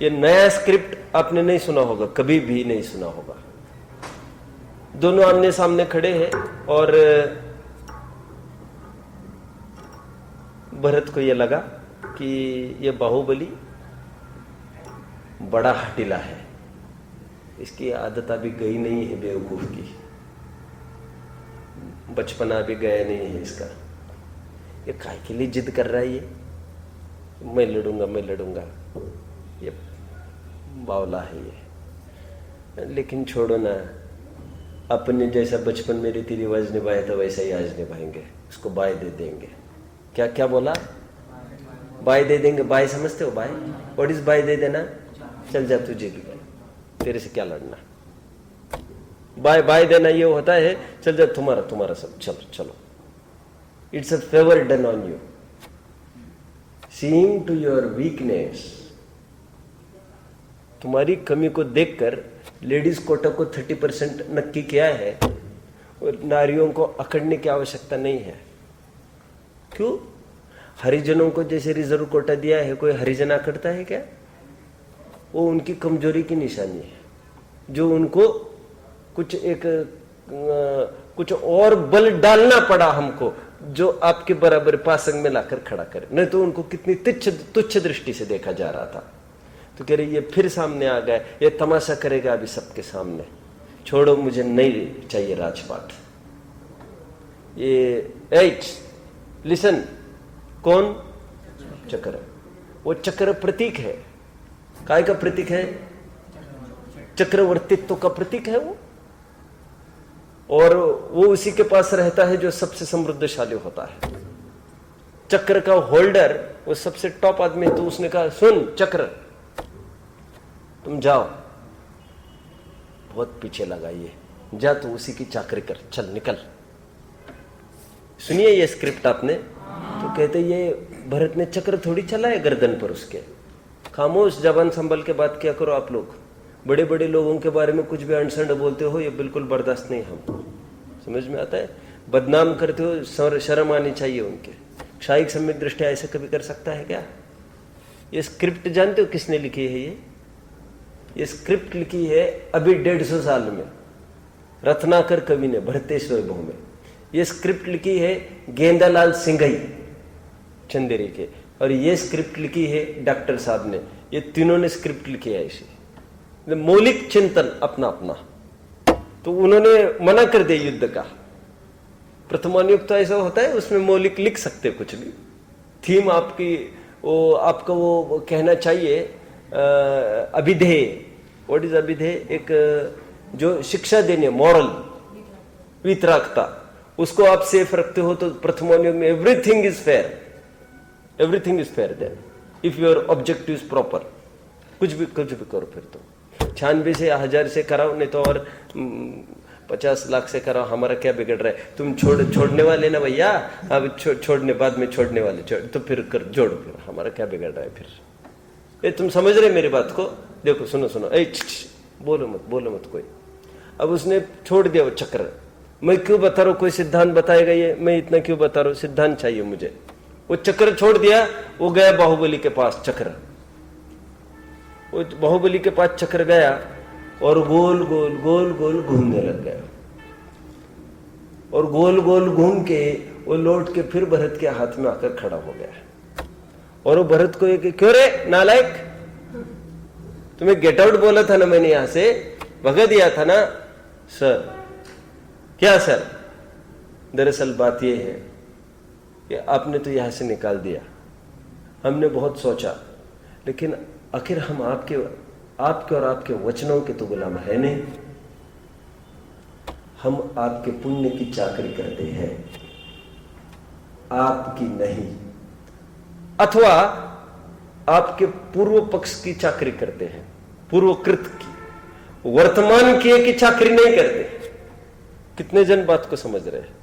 ये नया स्क्रिप्ट आपने नहीं सुना होगा, कभी भी नहीं सुना होगा। दोनों आमने सामने खड़े हैं और भरत को यह लगा कि ये बाहुबली बड़ा हठीला है, इसकी आदत अभी गई नहीं है बेवकूफ की, बचपना भी गया नहीं है इसका। ये काहे के लिए जिद कर रहा है ये? मैं लड़ूंगा, ये बावला है ये। लेकिन छोड़ो ना, अपने जैसा बचपन में रीति रिवाज निभाया था वैसा ही आज निभाएंगे। उसको बाय दे देंगे। क्या क्या बोला? बाय दे देंगे। बाय समझते हो? Bye, what is bye? दे देना। चल जा तू जीत गया, तेरे से क्या लड़ना। बाय देना ये होता है, चल जा तुम्हारा सब, चलो। It's a favour done on you, seeing to your weakness. तुम्हारी कमी को देखकर लेडीज कोटा को 30% नक्की किया है और नारियों को अकड़ने की आवश्यकता नहीं है। क्यों? हरिजनों को जैसे रिजर्व कोटा दिया है, कोई हरिजन अकड़ता है क्या? वो उनकी कमजोरी की निशानी है, जो उनको कुछ और बल डालना पड़ा हमको, जो आपके बराबर पासंग में लाकर खड़ा करे। नहीं तो उनको कितनी तुच्छ दृष्टि से देखा जा रहा था। तो कह रहे ये फिर सामने आ गया, ये तमाशा करेगा अभी सबके सामने। छोड़ो, मुझे नहीं चाहिए राजपाट। ये लिसन, कौन? चक्र। वो चक्र प्रतीक है। काय का प्रतीक है? चक्रवर्तित्व का प्रतीक है वो। और वो उसी के पास रहता है जो सबसे समृद्धशाली होता है। चक्र का होल्डर वो सबसे टॉप आदमी है। तो उसने कहा सुन चक्र, तुम जाओ, बहुत पीछे लगा ये, जा तू उसी की चाकरी कर, चल निकल। सुनिए ये स्क्रिप्ट आपने। तो कहते ये भरत ने चक्र थोड़ी चला है गर्दन पर उसके। खामोश, जबान संभल के बात किया करो आप लोग। बड़े बड़े लोगों के बारे में कुछ भी अनसंड बोलते हो, ये बिल्कुल बर्दाश्त नहीं हमको। समझ में आता है? बदनाम करते हो, शर्म आनी चाहिए उनके। क्षायिक सम्यक दृष्टि ऐसा कभी कर सकता है क्या? ये स्क्रिप्ट जानते हो किसने लिखी है? ये स्क्रिप्ट लिखी है अभी 150 साल में रत्नाकर कवि ने भरतेश्वर बहु में। ये स्क्रिप्ट लिखी है गेंदालाल सिंघई चंदेरी के, और ये स्क्रिप्ट लिखी है डॉक्टर साहब ने। ये तीनों ने स्क्रिप्ट लिखी है ऐसी। मौलिक चिंतन अपना अपना। तो उन्होंने मना कर दिया युद्ध का। प्रथमानुक्त तो ऐसा होता है, उसमें मौलिक लिख सकते कुछ भी। थीम आपकी वो आपको वो कहना चाहिए अभिधेय। व्हाट इज अभिधेय? एक जो शिक्षा देने, मॉरल वितरागता, उसको आप सेफ रखते हो तो प्रथम योग में everything is fair, everything is fair then if your objective is proper. कुछ भी करो फिर तो 96 से 1000 से कराओ, नहीं तो और 50 लाख से कराओ, हमारा क्या बिगड़ रहा है? तुम छोड़ने वाले ना भैया, अब छोड़ने बाद में छोड़ने वाले तो फिर कर जोड़ो, फिर हमारा क्या बिगड़ रहा है फिर? ये तुम समझ रहे मेरी बात को? देखो सुनो, बोलो मत कोई। अब उसने छोड़ दिया वो चक्र। मैं क्यों बता रहा हूं? कोई सिद्धांत बताएगा ये? मैं इतना क्यों बता रहा हूं? सिद्धांत चाहिए मुझे। वो चक्र छोड़ दिया, वो गया बाहुबली के पास चक्र। वो बाहुबली के पास चक्र गया और गोल गोल घूमने लग गया, और गोल गोल घूम के वो लौट के फिर भरत के हाथ में आकर खड़ा हो गया। और वो भरत को एक, क्यों रे नालायक, तुम्हें गेट आउट बोला था ना मैंने, यहां से भगा दिया था ना। सर, क्या सर? दरअसल बात यह है कि आपने तो यहां से निकाल दिया, हमने बहुत सोचा, लेकिन आखिर हम आपके और आपके वचनों के तो गुलाम है नहीं। हम आपके पुण्य की चाकरी करते हैं, आपकी नहीं, अथवा आपके पूर्व पक्ष की चाकरी करते हैं, पूर्वकृत की, वर्तमान की चाकरी नहीं करते। कितने जन बात को समझ रहे हैं?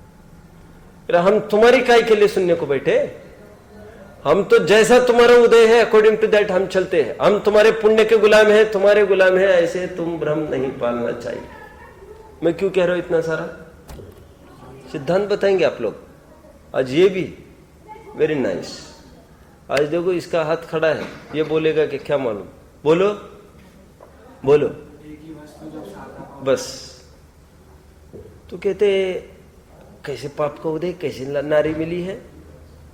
हम तुम्हारी काय के लिए सुनने को बैठे? हम तो जैसा तुम्हारा उदय है अकॉर्डिंग टू दैट हम चलते हैं। हम तुम्हारे पुण्य के गुलाम हैं, तुम्हारे गुलाम हैं, ऐसे तुम भ्रम नहीं पालना चाहिए। मैं क्यों कह रहा हूं इतना सारा? सिद्धांत बताएंगे आप लोग आज। ये भी वेरी नाइस। आज देखो इसका हाथ खड़ा है, ये बोलेगा कि क्या मालूम? बोलो बस। तो कहते कैसे पाप का उदय, कैसे नारी मिली है,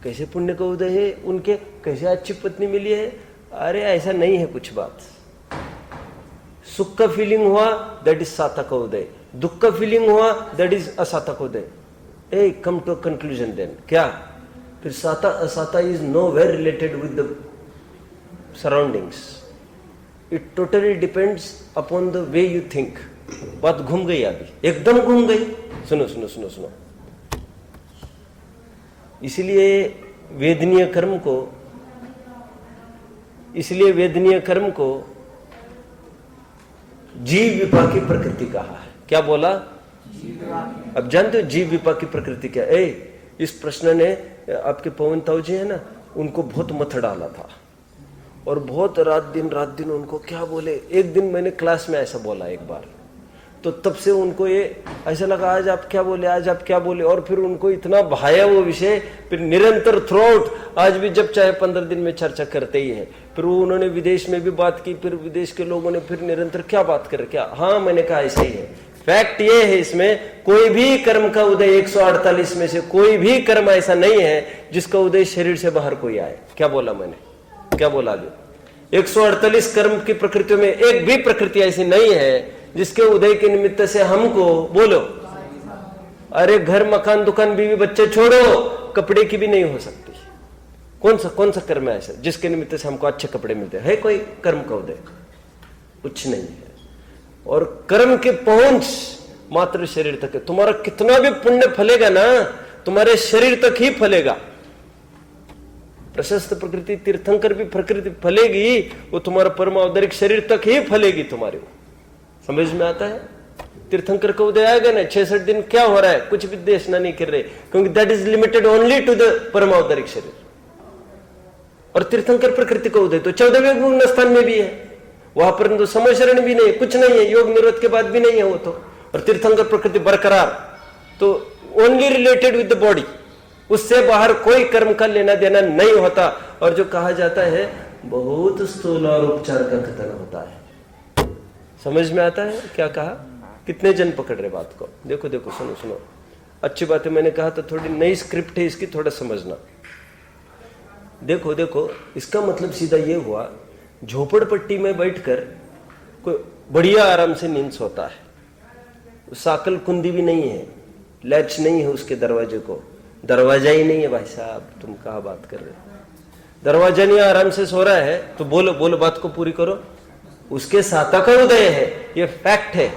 कैसे पुण्य का उदय है उनके, कैसे अच्छी पत्नी मिली है। अरे ऐसा नहीं है कुछ बात। सुख का फीलिंग हुआ दैट इज साता का उदय, दुख का फीलिंग हुआ दैट इज असाता का उदय। A come to conclusion then. क्या फिर साता असाता is nowhere related with the surroundings. It totally depends upon the way you think. बात घूम गई, अभी एकदम घूम गई। सुनो सुनो सुनो सुनो। इसलिए वेदनीय कर्म को जीव विपाकी प्रकृति कहा है। क्या बोला? अब जानते हो जीव विपाकी प्रकृति क्या? इस प्रश्न ने आपके पवन ताऊ जी है ना, उनको बहुत मथ डाला था, और बहुत रात दिन उनको क्या बोले। एक दिन मैंने क्लास में ऐसा बोला एक बार, तो तब से उनको ये ऐसा लगा आज आप क्या बोले, और फिर उनको इतना भाया वो विषय। फिर निरंतर थ्रू आज भी जब चाहे 15 दिन में चर्चा करते ही है। फिर वो उन्होंने विदेश में भी बात की, फिर विदेश के लोगों ने फिर निरंतर क्या बात कर, क्या? हाँ मैंने कहा ऐसा ही है। फैक्ट ये है इसमें कोई भी कर्म का उदय 148 में से कोई भी कर्म ऐसा नहीं है जिसका उदय शरीर से बाहर कोई आए। क्या बोला मैंने? क्या बोला? आगे 148 कर्म की प्रकृतियों में एक भी प्रकृति ऐसी नहीं है जिसके उदय के निमित्त से हमको, बोलो, अरे घर मकान दुकान बीवी बच्चे छोड़ो, कपड़े की भी नहीं हो सकती। कौन सा कर्म है ऐसा जिसके निमित्त से हमको अच्छे कपड़े मिलते हैं? कोई कर्म का उदय? कुछ नहीं है। और कर्म के पहुंच मात्र शरीर तक है। तुम्हारा कितना भी पुण्य फलेगा ना, तुम्हारे शरीर तक ही फलेगा। प्रशस्त प्रकृति, तीर्थंकर भी प्रकृति फलेगी, वो तुम्हारा परमावतारिक शरीर तक ही फलेगी तुम्हारे। समझ में आता है? तीर्थंकर का उदय आएगा ना, 66 दिन क्या हो रहा है? कुछ भी देशना नहीं कर रहे, क्योंकि that is limited only to the परमावतारिक शरीर। और तीर्थंकर प्रकृति का उदय तो 14वें गुण स्थान में भी है, वहां पर तो समशरण भी नहीं, कुछ नहीं है, योग निरोध के बाद भी नहीं है वो तो। और तीर्थंकर प्रकृति बरकरार, तो only related with the body, उससे बाहर कोई कर्म का लेना देना नहीं होता। और जो कहा जाता है बहुत स्थूल और उपचार का कथन होता है। समझ में आता है क्या कहा? कितने जन पकड़ रहे बात को? देखो सुनो। अच्छी बात है, मैंने कहा तो थोड़ी नई स्क्रिप्ट है इसकी, थोड़ा समझना। देखो इसका मतलब सीधा ये हुआ, झोपड़पट्टी में बैठकर कोई बढ़िया आराम से नींद सोता है, साकल कुंदी भी नहीं है, लैच नहीं है उसके दरवाजे को, दरवाजा ही नहीं है। भाई साहब तुम कहाँ बात कर रहे हो? दरवाजा नहीं आराम से सो रहा है तो बोलो बोलो, बात को पूरी करो। उसके साता का उदय है, ये फैक्ट है।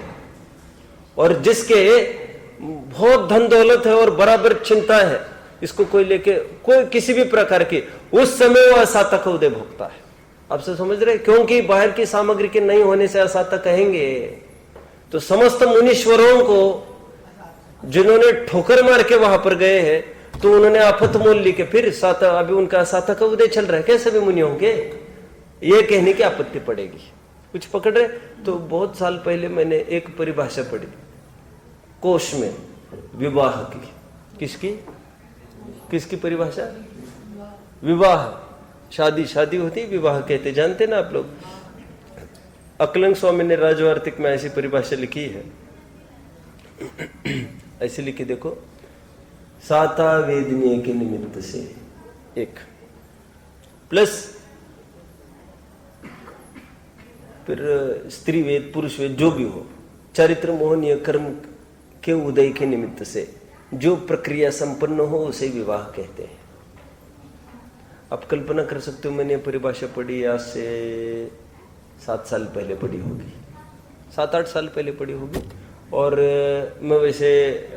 और जिसके बहुत धन दौलत है और बराबर चिंता है, इसको कोई लेके कोई किसी भी प्रकार की, उस समय वो असाता का उदय भोगता है। आप से समझ रहे, क्योंकि बाहर की सामग्री के नहीं होने से असाता कहेंगे। तो समस्त मुनीश्वरों को जिन्होंने ठोकर मार के वहां पर गए हैं, तो उन्होंने आफत मोल ली के फिर साता, अभी उनका साता का उदय चल रहा है, कैसे भी मुनि होंगे, ये कहने की आपत्ति पड़ेगी। कुछ पकड़ रहे? तो बहुत साल पहले मैंने एक परिभाषा पढ़ी कोश में विवाह की। किसकी किसकी परिभाषा? विवाह, शादी, शादी होती विवाह कहते, जानते ना आप लोग। अकलंग स्वामी ने राजवार्तिक में ऐसी परिभाषा लिखी है, ऐसे लिखी देखो, साता वेदनीय के निमित्त से एक प्लस फिर स्त्री वेद पुरुष वेद जो भी हो, चरित्र मोहनीय कर्म के उदय के निमित्त से जो प्रक्रिया संपन्न हो उसे विवाह कहते हैं। आप कल्पना कर सकते हो, मैंने परिभाषा पढ़ी आज से 7 साल पहले पढ़ी होगी, 7-8 साल पहले पढ़ी होगी। और मैं वैसे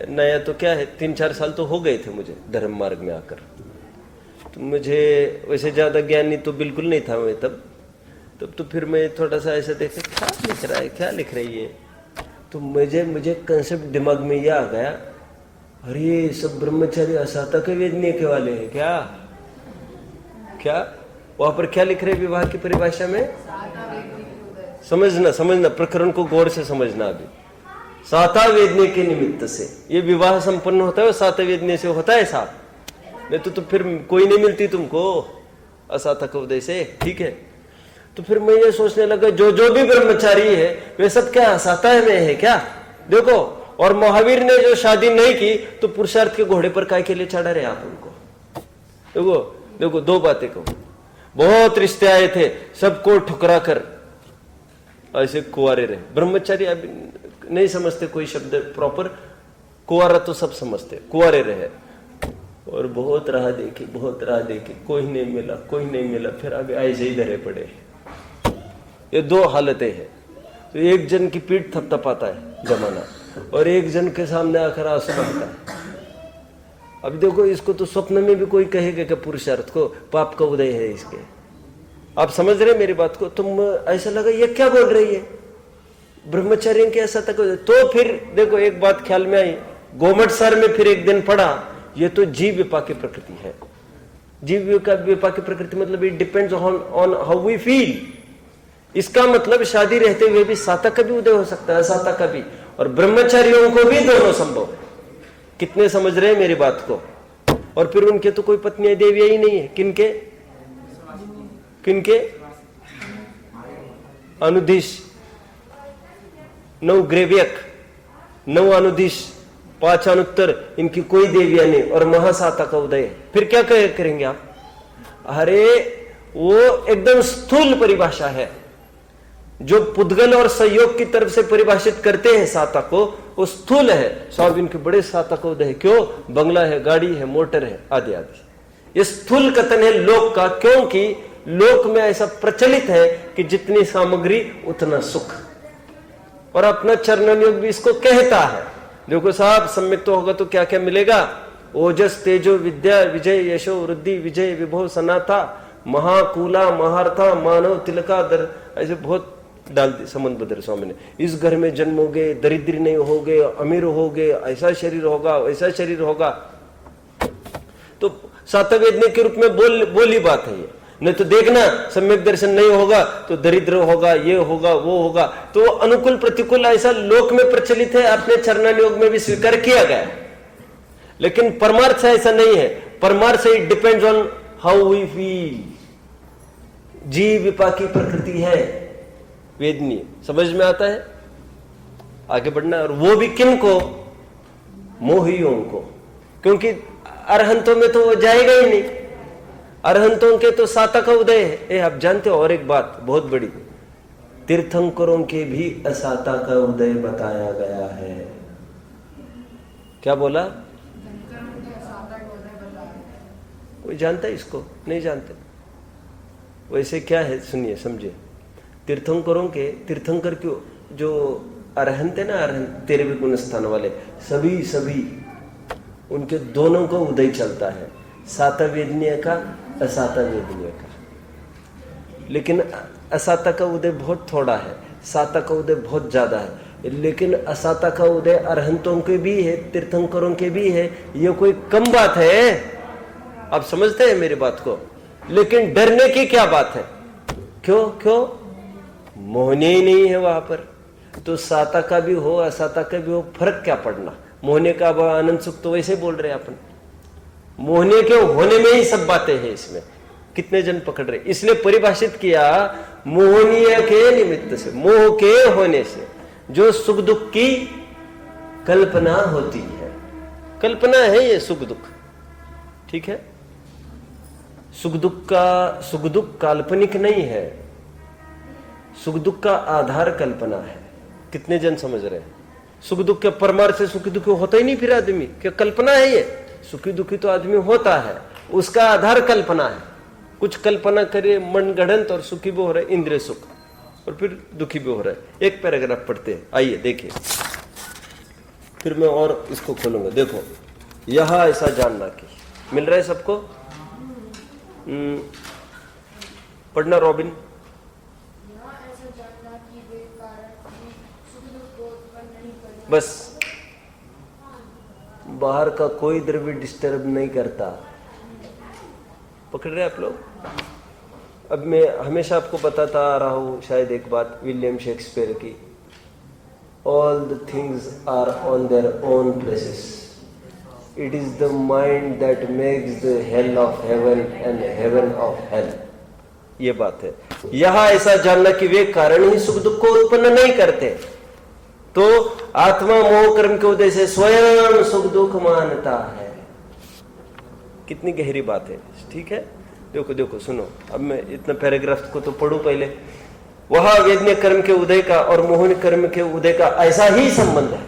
नया तो क्या है, 3-4 साल तो हो गए थे मुझे धर्म मार्ग में आकर, तो मुझे वैसे ज्यादा ज्ञानी तो बिल्कुल नहीं था मैं तब तो फिर मैं थोड़ा सा ऐसा देखा क्या लिख रहा है, क्या लिख रही है, तो मुझे कंसेप्ट दिमाग में ये आ गया, अरे ये सब ब्रह्मचारी असाता के वेदनीय के वाले हैं क्या? क्या वहां पर क्या लिख रहे विवाह की परिभाषा में? समझना प्रकरण को गौर से समझना। अभी साता वेदनीय के निमित्त से ये विवाह संपन्न होता है, और साता वेदनीय से होता है साथ, नहीं तो फिर कोई नहीं मिलती तुमको असाता का उदय से, ठीक है। तो फिर मैं ये सोचने लगा, जो भी ब्रह्मचारी है वे सब क्या असाता में है क्या? देखो, और महावीर ने जो शादी नहीं की तो पुरुषार्थ के घोड़े पर काय के लिए चढ़ा रहे आप उनको? देखो 2 बातें कहूं, बहुत रिश्ते आए थे, सबको ठुकरा कर ऐसे कुंवारे रहे। ब्रह्मचारी अभी नहीं समझते कोई शब्द प्रॉपर, कुंवारा तो सब समझते, कुंवारे रहे। और बहुत राह देखी, कोई नहीं मिला, फिर अभी ऐसे ही धरे पड़े। ये 2 हालतें हैं। तो एक जन की पीठ थपथपाता है जमाना, और एक जन के सामने आकर आंसू बहता है। अब देखो, इसको तो स्वप्न में भी कोई कहेगा कि पुरुषार्थ को पाप का उदय है इसके। आप समझ रहे मेरी बात को? तुम ऐसा लगा ये क्या बोल रही है, ब्रह्मचर्य के ऐसा तक। तो फिर देखो एक बात ख्याल में आई, गोमट सर में फिर एक दिन पढ़ा, ये तो जीव विपाक की प्रकृति है। जीव विपाक की प्रकृति मतलब it depends on how we feel. इसका मतलब शादी रहते हुए भी साता का भी उदय हो सकता है, असाता का भी, और ब्रह्मचारियों को भी दोनों संभव है। कितने समझ रहे हैं मेरी बात को? और फिर उनके तो कोई पत्नियां देवियां ही नहीं है। किनके अनुदिश, 9 ग्रेव्यक, 9 अनुदिश, 5 अनुत्तर, इनकी कोई देवियां नहीं, और महासाता का उदय है। फिर क्या करेंगे आप? अरे वो एकदम स्थूल परिभाषा है, जो पुद्गल और संयोग की तरफ से परिभाषित करते हैं साता को, वो स्थूल है। साहब इनके बड़े साता का उदय है, क्यों? बंगला है, गाड़ी है, मोटर है, आदि आदि। ये स्थूल कथन है लोक का, क्योंकि लोक में ऐसा प्रचलित है कि जितनी सामग्री उतना सुख, और अपना चरणन योग भी इसको कहता है। देखो साहब, सम्यक तो होगा तो क्या क्या मिलेगा? ओजस, तेजो, विद्या, विजय, यशो, वृद्धि, विजय, विभव, सनाथा, महाकूला, महारथा, मानव, तिलका, दर, ऐसे बहुत डाल दी समंतभद्र स्वामी ने। इस घर में जन्मोगे, दरिद्र नहीं होगे, अमीर होगे, ऐसा शरीर होगा, वैसा शरीर होगा। तो सातवेदने के रूप में बोली बात है ये। नहीं तो देखना, सम्यक दर्शन नहीं होगा तो दरिद्र होगा, ये होगा, वो होगा। तो अनुकूल प्रतिकूल ऐसा लोक में प्रचलित है, अपने चरणन योग में भी स्वीकार किया गया। लेकिन परमार्थ से ऐसा नहीं है। परमार्थ से it depends on how we feel. जीव विपाकी प्रकृति है वेदनीय, समझ में आता है? आगे बढ़ना। और वो भी किन को? मोहियों को, क्योंकि अरहंतों में तो वो जाएगा ही नहीं। अरहंतों के तो साता का उदय है। आप जानते हो, और एक बात बहुत बड़ी, तीर्थंकरों के भी असाता का उदय बताया गया है। क्या बोला? कोई जानता है इसको? नहीं जानते। वैसे क्या है सुनिए समझिए, तीर्थंकर क्यों जो अरहंत है ना, अरहंत 13वें गुण स्थान वाले, सभी उनके दोनों का उदय चलता है, साता वेदनीय का, असाता वेदनीय का। लेकिन असाता का उदय बहुत थोड़ा है, साता का उदय बहुत ज्यादा है। लेकिन असाता का उदय अरहंतों के भी है, तीर्थंकरों के भी है, ये कोई कम बात है? आप समझते हैं मेरी बात को? लेकिन डरने की क्या बात है? क्यों मोहने ही नहीं है वहां पर, तो साता का भी हो असाता का भी हो, फर्क क्या पड़ना? मोहने का आनंद सुख तो वैसे बोल रहे हैं अपन, मोहने के होने में ही सब बातें हैं इसमें। कितने जन पकड़ रहे? इसलिए परिभाषित किया मोहनीय के निमित्त से, मोह के होने से जो सुख दुख की कल्पना होती है। कल्पना है ये सुख दुख, ठीक है? सुख दुख काल्पनिक नहीं है, सुख दुख का आधार कल्पना है। कितने जन समझ रहे हैं? सुख दुख के परमार्थ से सुखी दुखी होता ही नहीं फिर आदमी, क्या कल्पना है ये? सुखी दुखी तो आदमी होता है, उसका आधार कल्पना है। कुछ कल्पना करे मनगढ़ंत और सुखी भी हो रहा है, इंद्रिय सुख, और फिर दुखी भी हो रहा है। एक पैराग्राफ पढ़ते हैं, आइए देखिए, फिर मैं और इसको खोलूंगा। देखो, यहां ऐसा जानना कि मिल रहा है सबको? पढ़ना रॉबिन। बस बाहर का कोई द्रव्य डिस्टर्ब नहीं करता। पकड़ रहे आप लोग? अब मैं हमेशा आपको बताता आ रहा हूं शायद एक बात विलियम शेक्सपियर की, all the things are on their own places, it is the mind that makes the hell of heaven and heaven of hell. ये बात है। यहां ऐसा जानना कि वे कारण ही सुख दुख को उत्पन्न नहीं करते, तो आत्मा मोह कर्म के उदय से स्वयं सुख दुख मानता है। कितनी गहरी बात है, ठीक है? देखो सुनो, अब मैं इतना पैराग्राफ को तो पढ़ूं पहले। वहां वेदनीय कर्म के उदय का और मोहन कर्म के उदय का ऐसा ही संबंध है,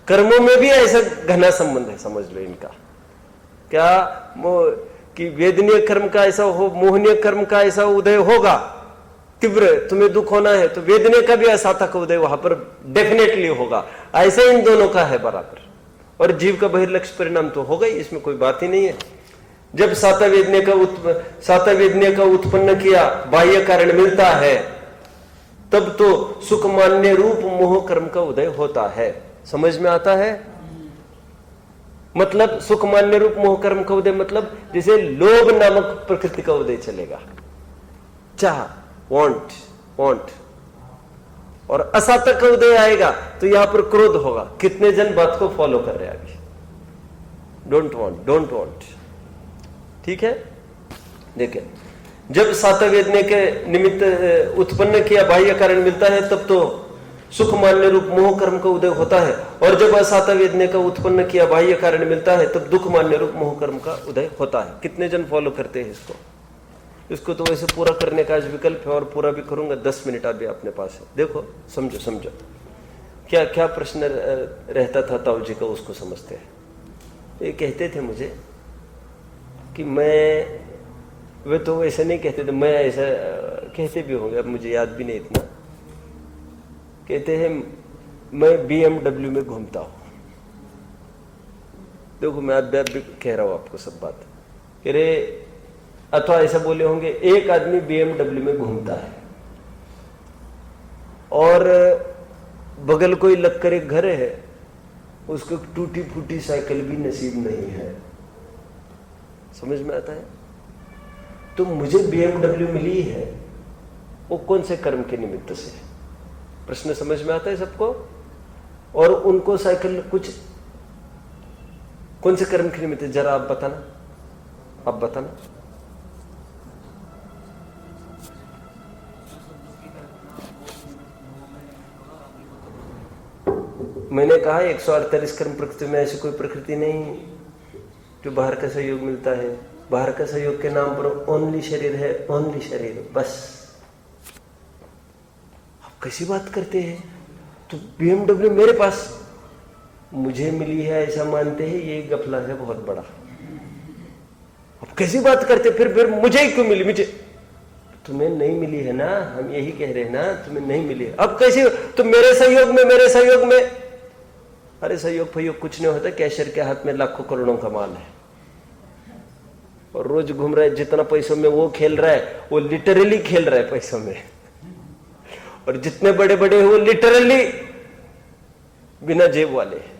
कर्मों में भी ऐसा घना संबंध है, समझ लो इनका। क्या कि वेदनीय कर्म का ऐसा हो, मोहनीय कर्म का ऐसा उदय होगा, तीव्र तुम्हें दुख होना है तो वेदनीय का भी असाता का उदय वहां पर डेफिनेटली होगा। ऐसा इन दोनों का है बराबर, और जीव का बहिर्लक्ष्य परिणाम तो होगा ही, इसमें कोई बात ही नहीं है। जब साता वेदनीय का उत्पन्न किया बाह्य कारण मिलता है, तब तो सुख मान्य रूप मोह कर्म का उदय होता है। समझ में आता है? मतलब सुख मान्य रूप मोह कर्म का उदय मतलब जैसे लोभ नामक प्रकृति का उदय चलेगा, चाह, वांट, और असाता का उदय आएगा तो यहां पर क्रोध होगा। कितने जन बात को फॉलो कर रहे हैं अभी? डोंट वांट, ठीक है? देखिए, जब साता वेदने के निमित्त उत्पन्न किया बाह्य कारण मिलता है, तब तो सुख मान्य रूप मोह कर्म का उदय होता है, और जब असाता वेदने का उत्पन्न किया बाह्य कारण मिलता है, तब दुख मान्य रूप मोह कर्म का उदय होता है। कितने जन फॉलो करते हैं इसको तो वैसे पूरा करने का आज विकल्प है, और पूरा भी करूंगा। 10 मिनट अभी अपने पास है। देखो, समझो क्या क्या प्रश्न रहता था ताऊ जी का, उसको समझते हैं। ये कहते थे मुझे कि वे तो वैसे नहीं कहते थे, मैं ऐसा कहते भी होंगे, अब मुझे याद भी नहीं इतना। कहते हैं मैं BMW में घूमता हूं। देखो, मैं अब भी कह रहा हूं आपको सब बात, कह रहे, अथवा ऐसा बोले होंगे, एक आदमी BMW में घूमता है और बगल कोई लगकर एक घर है, उसको टूटी फूटी साइकिल भी नसीब नहीं है। समझ में आता है? तो मुझे BMW मिली है, वो कौन से कर्म के निमित्त से? प्रश्न समझ में आता है सबको? और उनको साइकिल कुछ कौन से कर्म के निमित्त? जरा आप बताना। मैंने कहा 148 कर्म प्रकृति में, ऐसी कोई प्रकृति नहीं जो बाहर का सहयोग मिलता है। बाहर का सहयोग के नाम पर ओनली शरीर है, ओनली शरीर, बस। आप कैसी बात करते हैं? तो BMW मेरे पास मुझे मिली है ऐसा मानते हैं, ये गफला है बहुत बड़ा। आप कैसी बात करते? फिर मुझे ही क्यों मिली? मुझे तुम्हें नहीं मिली है ना, हम यही कह रहे हैं ना, तुम्हें नहीं मिली है। अब कैसे तुम मेरे सहयोग में, मेरे सहयोग में? अरे सहयोग फयोग कुछ नहीं होता, कैशियर के हाथ में लाखों करोड़ों का माल है और रोज घूम रहा है, जितना पैसों में वो खेल रहा है, वो लिटरली खेल रहा है पैसों में, और जितने बड़े बड़े हैं वो लिटरली बिना जेब वाले हैं।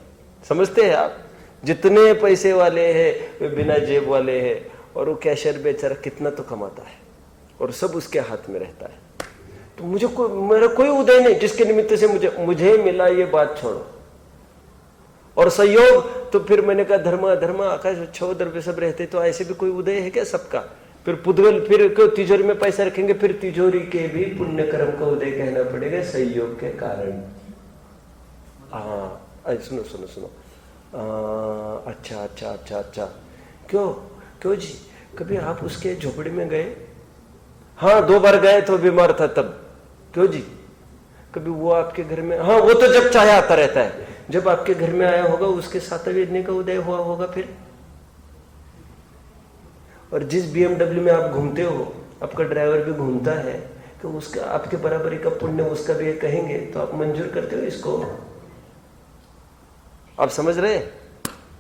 समझते हैं आप? जितने पैसे वाले हैं वे बिना जेब वाले हैं, और वो कैशियर बेचारा कितना तो कमाता है और सब उसके हाथ में रहता है। तो मुझे मेरा कोई उदय नहीं जिसके निमित्त से मुझे मिला, ये बात छोड़ो। और सहयोग तो फिर मैंने कहा धर्म अधर्म आकाश छो द्रव्य सब रहते, तो ऐसे भी कोई उदय है क्या सबका? फिर पुद्गल, फिर क्यों तिजोरी में पैसा रखेंगे? फिर तिजोरी के भी पुण्य कर्म का उदय कहना पड़ेगा सहयोग के कारण। हाँ सुनो सुनो सुनो, अच्छा अच्छा अच्छा अच्छा, क्यों क्यों जी, कभी आप उसके झोपड़ी में गए? हाँ 2 बार गए तो बीमार था तब। क्यों जी? कभी वो आपके घर में? हाँ वो तो जब चाहे आता रहता है। जब आपके घर में आया होगा उसके सातवें का उदय हुआ होगा फिर। और जिस BMW में आप घूमते हो, आपका ड्राइवर भी घूमता है, तो उसका आपके बराबरी का पुण्य उसका भी कहेंगे तो आप मंजूर करते हो इसको? आप समझ रहे?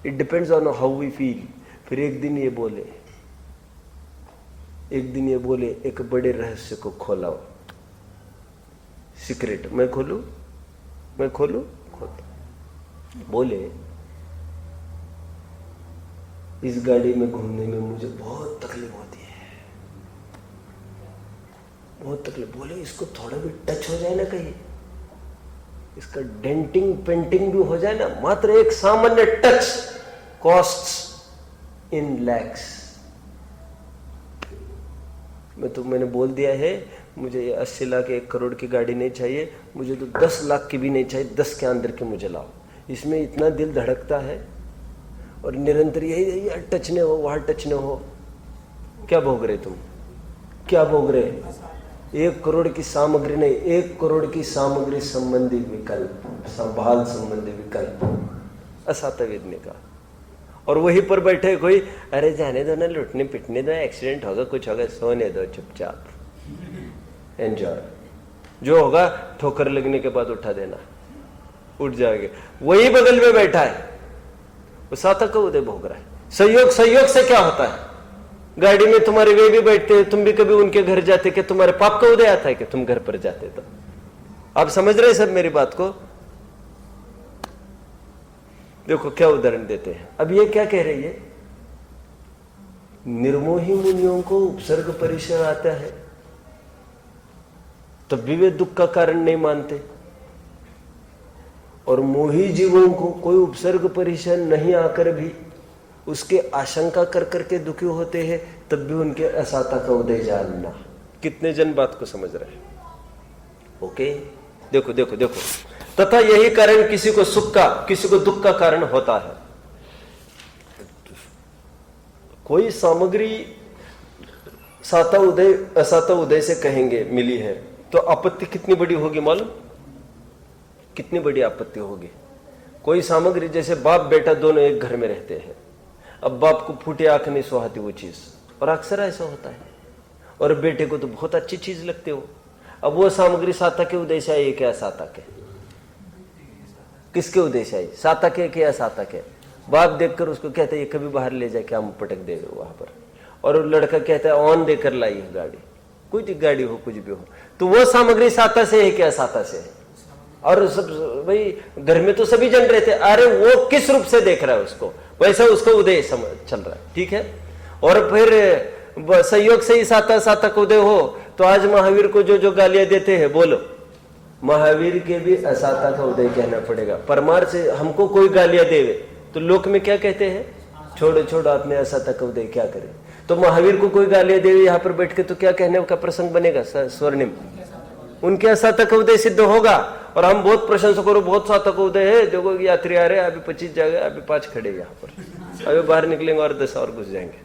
It depends on how we feel. फिर एक दिन ये बोले, एक बड़े रहस्य को खोलाओ। सीक्रेट मैं खोलू। बोले, इस गाड़ी में घूमने में मुझे बहुत तकलीफ होती है, बहुत तकलीफ। बोले इसको थोड़ा भी टच हो जाए ना कहीं, इसका डेंटिंग पेंटिंग भी हो जाए ना, मात्र एक सामान्य टच कॉस्ट्स इन लैक्स। मैंने बोल दिया है, मुझे 80 लाख 1 करोड़ की गाड़ी नहीं चाहिए, मुझे तो 10 लाख की भी नहीं चाहिए, 10 के अंदर के मुझे लाओ। इसमें इतना दिल धड़कता है और निरंतर यही टच न हो, वहां टच न हो। क्या भोग रहे तुम? क्या भोग रहे? 1 करोड़ की सामग्री नहीं, 1 करोड़ की सामग्री संबंधी विकल्प, संभाल संबंधी विकल्प, असाता वेदने का। और वहीं पर बैठे कोई, अरे जाने दो ना, लुटने पिटने दो, एक्सीडेंट होगा, कुछ होगा, सोने दो चुपचाप, एंजॉय। जो होगा ठोकर लगने के बाद उठा देना, उठ जाएंगे। वही बगल में बैठा है, वो सातक का उदय भोग रहा है। सहयोग से क्या होता है? गाड़ी में तुम्हारे वे भी बैठते हैं, तुम भी कभी उनके घर जाते, कि तुम्हारे पाप का उदय आता है कि तुम घर पर जाते? तो आप समझ रहे सब मेरी बात को? देखो क्या उदाहरण देते हैं। अब ये क्या कह रही है? निर्मोही मुनियों को उपसर्ग परिचय आता है, तब भी वे दुख का कारण नहीं मानते, और मोही जीवों को कोई उपसर्ग परिचय नहीं आकर भी उसके आशंका कर करके दुखी होते हैं, तब भी उनके असाता का उदय जानना। कितने जन बात को समझ रहे हैं? ओके, देखो देखो देखो। तथा यही कारण किसी को सुख का, किसी को दुख का कारण होता है। कोई सामग्री साता उदय असाता उदय से कहेंगे मिली है, तो आपत्ति कितनी बड़ी होगी मालूम? कितनी बड़ी आपत्ति होगी? कोई सामग्री, जैसे बाप बेटा दोनों एक घर में रहते हैं, अब बाप को फूटे आंख नहीं सुहाती वो चीज, और अक्सर ऐसा होता है, और बेटे को तो बहुत अच्छी चीज लगती हो। अब वो सामग्री साता के उदय से आई क्या साता के? किसके उदय से आई? साता के क्या साता के? बाप देखकर उसको कहता है ये कभी बाहर ले जाके हम पटक देगा वहां पर, और लड़का कहता है ऑन देकर लाई है गाड़ी, कुछ गाड़ी हो कुछ भी हो, तो वो सामग्री साता से है क्या साता से है? और सब भाई घर में तो सभी जन रहते, अरे वो किस रूप से देख रहा है उसको, वैसा उसका उदय चल रहा है, ठीक है। और फिर सहयोग से ही साता साता का उदय हो, तो आज महावीर को जो जो गालियां देते हैं, बोलो महावीर के भी असाता का उदय कहना पड़ेगा। परमार से हमको कोई गालियां देवे तो लोक में क्या कहते हैं? छोड़ो छोड़ो, आपने असाता का उदय क्या करे। तो महावीर को कोई गालियां देवे यहाँ पर बैठ के, तो क्या कहने का प्रसंग बनेगा? स्वर्णिम, उनके असाता का उदय सिद्ध होगा। और हम बहुत प्रशंसा करो, बहुत साता का उदय है, देखो यात्री आ रहे हैं, अभी 25 जाएंगे, अभी 5 खड़े यहाँ पर, अभी बाहर निकलेंगे और 10 और घुस जाएंगे।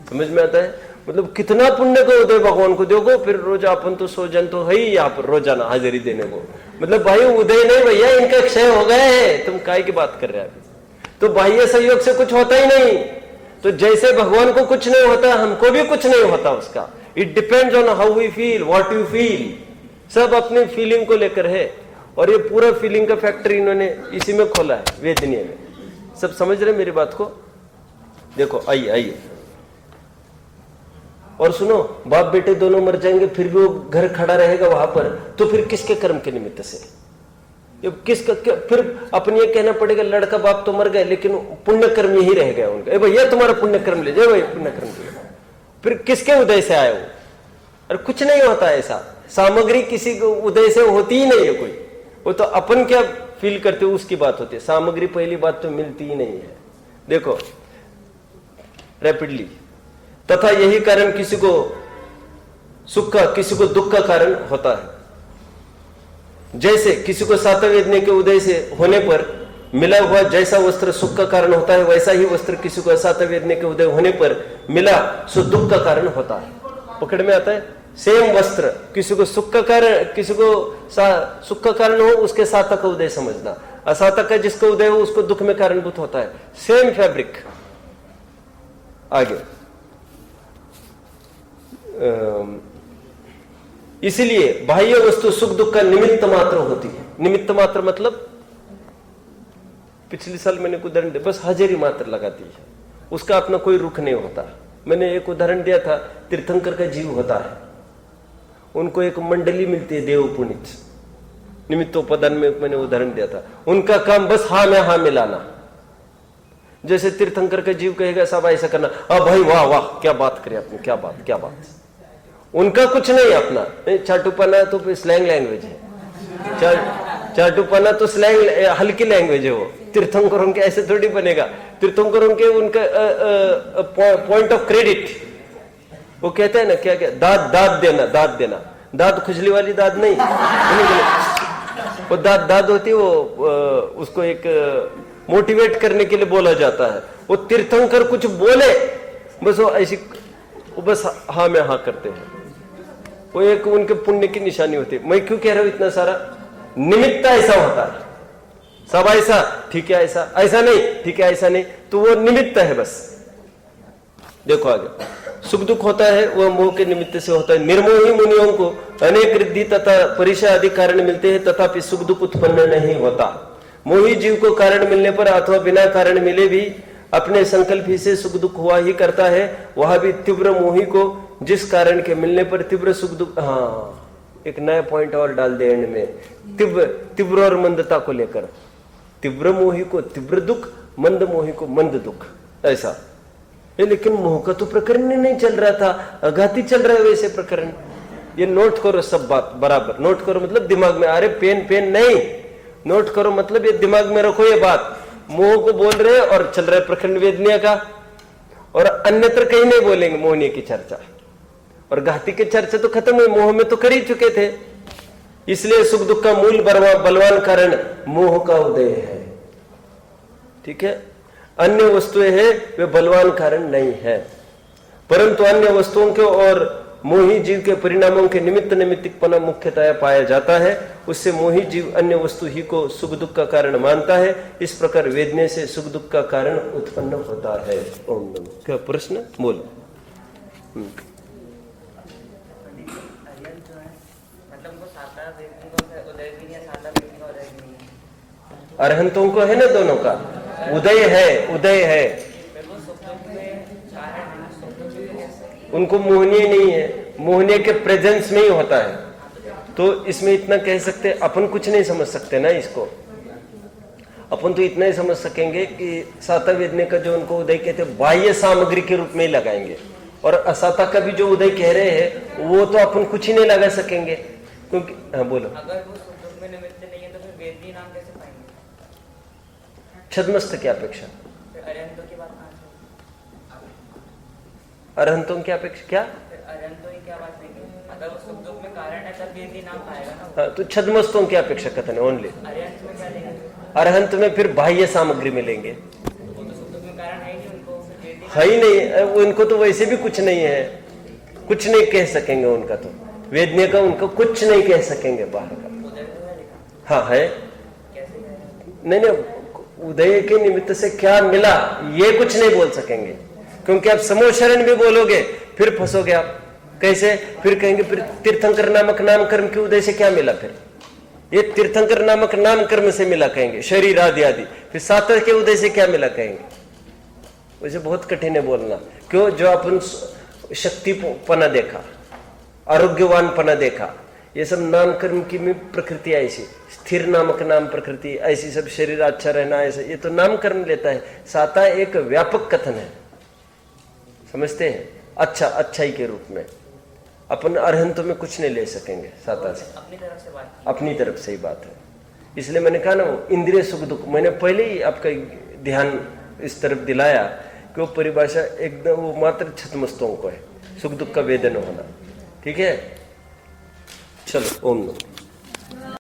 समझ में आता है? मतलब कितना पुण्य का उदय भगवान को देखो। फिर रोज अपन तो 100 जन तो है ही यहाँ पर रोजाना हाजिरी देने को, मतलब भाई उदय नहीं भैया, इनका क्षय हो गए हैं, तुम काय की बात कर रहे हैं अभी? तो बाह्य सहयोग से कुछ होता ही नहीं। तो जैसे भगवान को कुछ नहीं होता, हमको भी कुछ नहीं होता उसका। It depends on how we feel, what you feel, सब अपने फीलिंग को लेकर है। और ये पूरा फीलिंग का फैक्ट्री इन्होंने इसी में खोला है, वेदनीय में। सब समझ रहे मेरी बात को? देखो आइए आइए और सुनो, बाप बेटे दोनों मर जाएंगे फिर भी वो घर खड़ा रहेगा वहां पर, तो फिर किसके कर्म के निमित्त से? ये किसका? फिर अपने ये कहना पड़ेगा लड़का बाप तो मर गए लेकिन पुण्य कर्म यही रह गया उनका। भैया तुम्हारा पुण्य कर्म ले जाओ, भाई पुण्य कर्म ले जाओ। फिर किसके उदय से आए वो? अरे कुछ नहीं होता ऐसा, सामग्री किसी उदय से होती ही नहीं है कोई, वो तो अपन क्या फील करते हो उसकी बात होती है। सामग्री पहली बात तो मिलती ही नहीं है। देखो रैपिडली, तथा यही कारण किसी को सुख का किसी को दुख का कारण होता है। जैसे किसी को सातवेदने के उदय से होने पर मिला हुआ जैसा वस्त्र सुख का कारण होता है, वैसा ही वस्त्र किसी को असातवेदने के उदय होने पर मिला सो दुख का कारण होता है। पकड़ में आता है? सेम वस्त्र किसी को सुख का कारण, किसी को सुख का कारण हो उसके सातक का उदय समझना, असातक का जिसका उदय हो उसको दुख में कारणभूत होता है। Same fabric. आगे इसलिए बाह्य वस्तु सुख दुख का निमित्त मात्र होती है। निमित्त मात्र मतलब पिछले साल मैंने एक उदाहरण दिया, बस हाजिरी मात्र लगाती है, उसका अपना कोई रुख नहीं होता। मैंने एक उदाहरण दिया था, तीर्थंकर का जीव होता है, उनको एक मंडली मिलती है देव पुनित, निमित्तोपदान में मैंने उदाहरण दिया था। उनका काम बस हाँ में हाँ मिलाना। जैसे तीर्थंकर का जीव कहेगा सब ऐसा करना, अब भाई वाह वाह क्या बात करे आपने, क्या बात क्या बात। उनका कुछ नहीं अपना, चाटुपना तो स्लैंग लैंग्वेज है, चाटुपना तो स्लैंग हल्की लैंग्वेज है। वो तीर्थंकरों के ऐसे थोड़ी बनेगा। तीर्थंकरों के उनका पॉइंट ऑफ क्रेडिट, वो कहते हैं ना क्या क्या, दाद दाद देना, दाद देना, दाद खुजली वाली दाद नहीं, वो दाद दाद होती है, वो उसको एक मोटिवेट करने के लिए बोला जाता है। वो तीर्थंकर कुछ बोले बस वो ऐसी बस हाँ में हाँ करते हैं, वो एक उनके पुण्य की निशानी होती है। मैं क्यों कह रहा हूं इतना सारा? निमित्त ऐसा होता है, सब ऐसा ठीक है, ऐसा ऐसा नहीं ठीक है, ऐसा नहीं, तो वो निमित्त है बस। देखो आगे, सुख दुख होता है वह मोह के निमित्त से होता है। निर्मोही मुनियों को अनेक रिद्धि तथा परिचय आदि कारण मिलते हैं, तथापि सुख दुख उत्पन्न नहीं होता। मोही जीव को कारण मिलने पर अथवा बिना कारण मिले भी अपने संकल्प ही से सुख दुख हुआ ही करता है। वह भी तीव्र मोही को जिस कारण के मिलने पर तीव्र सुख दुख। हाँ, एक नया पॉइंट और डाल दे एंड में, तीव्र और मंदता को लेकर। तीव्र मोही को तीव्र दुख, मंद मोही को मंद दुख, ऐसा। लेकिन मोह का तो प्रकरण ही नहीं चल रहा था, अघाती चल रहा है वैसे प्रकरण। ये नोट करो सब बात बराबर, नोट करो मतलब दिमाग में। अरे पेन पेन नहीं, नोट करो मतलब ये दिमाग में रखो ये बात। मोह को बोल रहे हैं और चल रहा है प्रखंड वेदनीय का, और अन्यत्र कहीं नहीं बोलेंगे मोहनीय की चर्चा। और घाती की चर्चा तो खत्म हुई, मोह में तो कर ही चुके थे। इसलिए सुख दुख का मूल बलवान कारण मोह का उदय है। ठीक है, अन्य वस्तुएं हैं वे बलवान कारण नहीं है, परंतु अन्य वस्तुओं के और मोही जीव के परिणामों के निमित्त निमित्तिकपना मुख्यतया पाया जाता है। उससे मोही जीव अन्य वस्तु ही को सुख दुख का कारण मानता है। इस प्रकार वेदने से सुख दुख का कारण उत्पन्न होता है। ओम नमः। क्या प्रश्न बोलो? अरहंतों को है ना, दोनों का उदय है, उदय है। उनको मोहनीय नहीं है, मोहनीय के प्रेजेंस में ही होता है। तो इसमें इतना कह सकते, अपन कुछ नहीं समझ सकते ना इसको। अपन तो इतना ही समझ सकेंगे कि साता वेदने का जो उनको उदय कहते हैं बाह्य सामग्री के रूप में ही लगाएंगे, और असाता का भी जो उदय कह रहे हैं वो तो अपन कुछ ही नहीं लगा सकेंगे, क्योंकि हाँ बोलो। अगर वो सुख दुख में निमित्त नहीं है तो फिर वेदनी नाम कैसे पाएंगे? छद्मस्त की अपेक्षा, अरहंतों की बात कहाँ से? अरहंतों की अपेक्षा क्या? अरहंतों की क्या बात नहीं की? अगर वो सुख दुख में कारण है तब वेदनी नाम पाएगा ना। हाँ, तो छद्मस्तों की अपेक्षा कथन है ओनली। अरहंत में क्या लेंगे? अरहंत में फिर बाह्य सामग्री मिलेंगे, वो तो सुख दुख में कारण है ही नहीं, उनको वेदनी है ही नहीं। उनको तो वैसे भी कुछ नहीं है, कुछ नहीं कह सकेंगे उनका, तो वेदनीय का उनको कुछ नहीं कह सकेंगे बाहर का। उदय तो है लिखा। हाँ है, कैसे है? नहीं नहीं, उदय के निमित्त से क्या मिला ये कुछ नहीं बोल सकेंगे, क्योंकि आप समूह शरण भी बोलोगे फिर फंसोगे आप। कैसे? फिर कहेंगे फिर तीर्थंकर नामक नाम कर्म के उदय से क्या मिला? फिर ये तीर्थंकर नामक नाम कर्म से मिला कहेंगे, शरीर आदि आदि। फिर सातर के उदय से क्या मिला कहेंगे? वैसे बहुत कठिन है बोलना। क्यों? जो अपन शक्तिपना देखा, आरोग्यवानपना देखा, ये सब नाम कर्म की प्रकृति ऐसी, स्थिर नामक नाम प्रकृति ऐसी, सब शरीर अच्छा रहना ऐसा, ये तो नाम कर्म लेता है। साता एक व्यापक कथन है, समझते हैं? अच्छा, अच्छाई के रूप में। अपन अरहंतों में कुछ नहीं ले सकेंगे साता से, अपनी तरफ से बात अपनी तरफ से ही बात है। इसलिए मैंने कहा ना, वो इंद्रिय सुख दुख, मैंने पहले ही आपका ध्यान इस तरफ दिलाया कि वो परिभाषा एकदम वो मात्र छतमस्तों को है, सुख दुख का वेदन होना। ठीक है, चलो ओम नमः।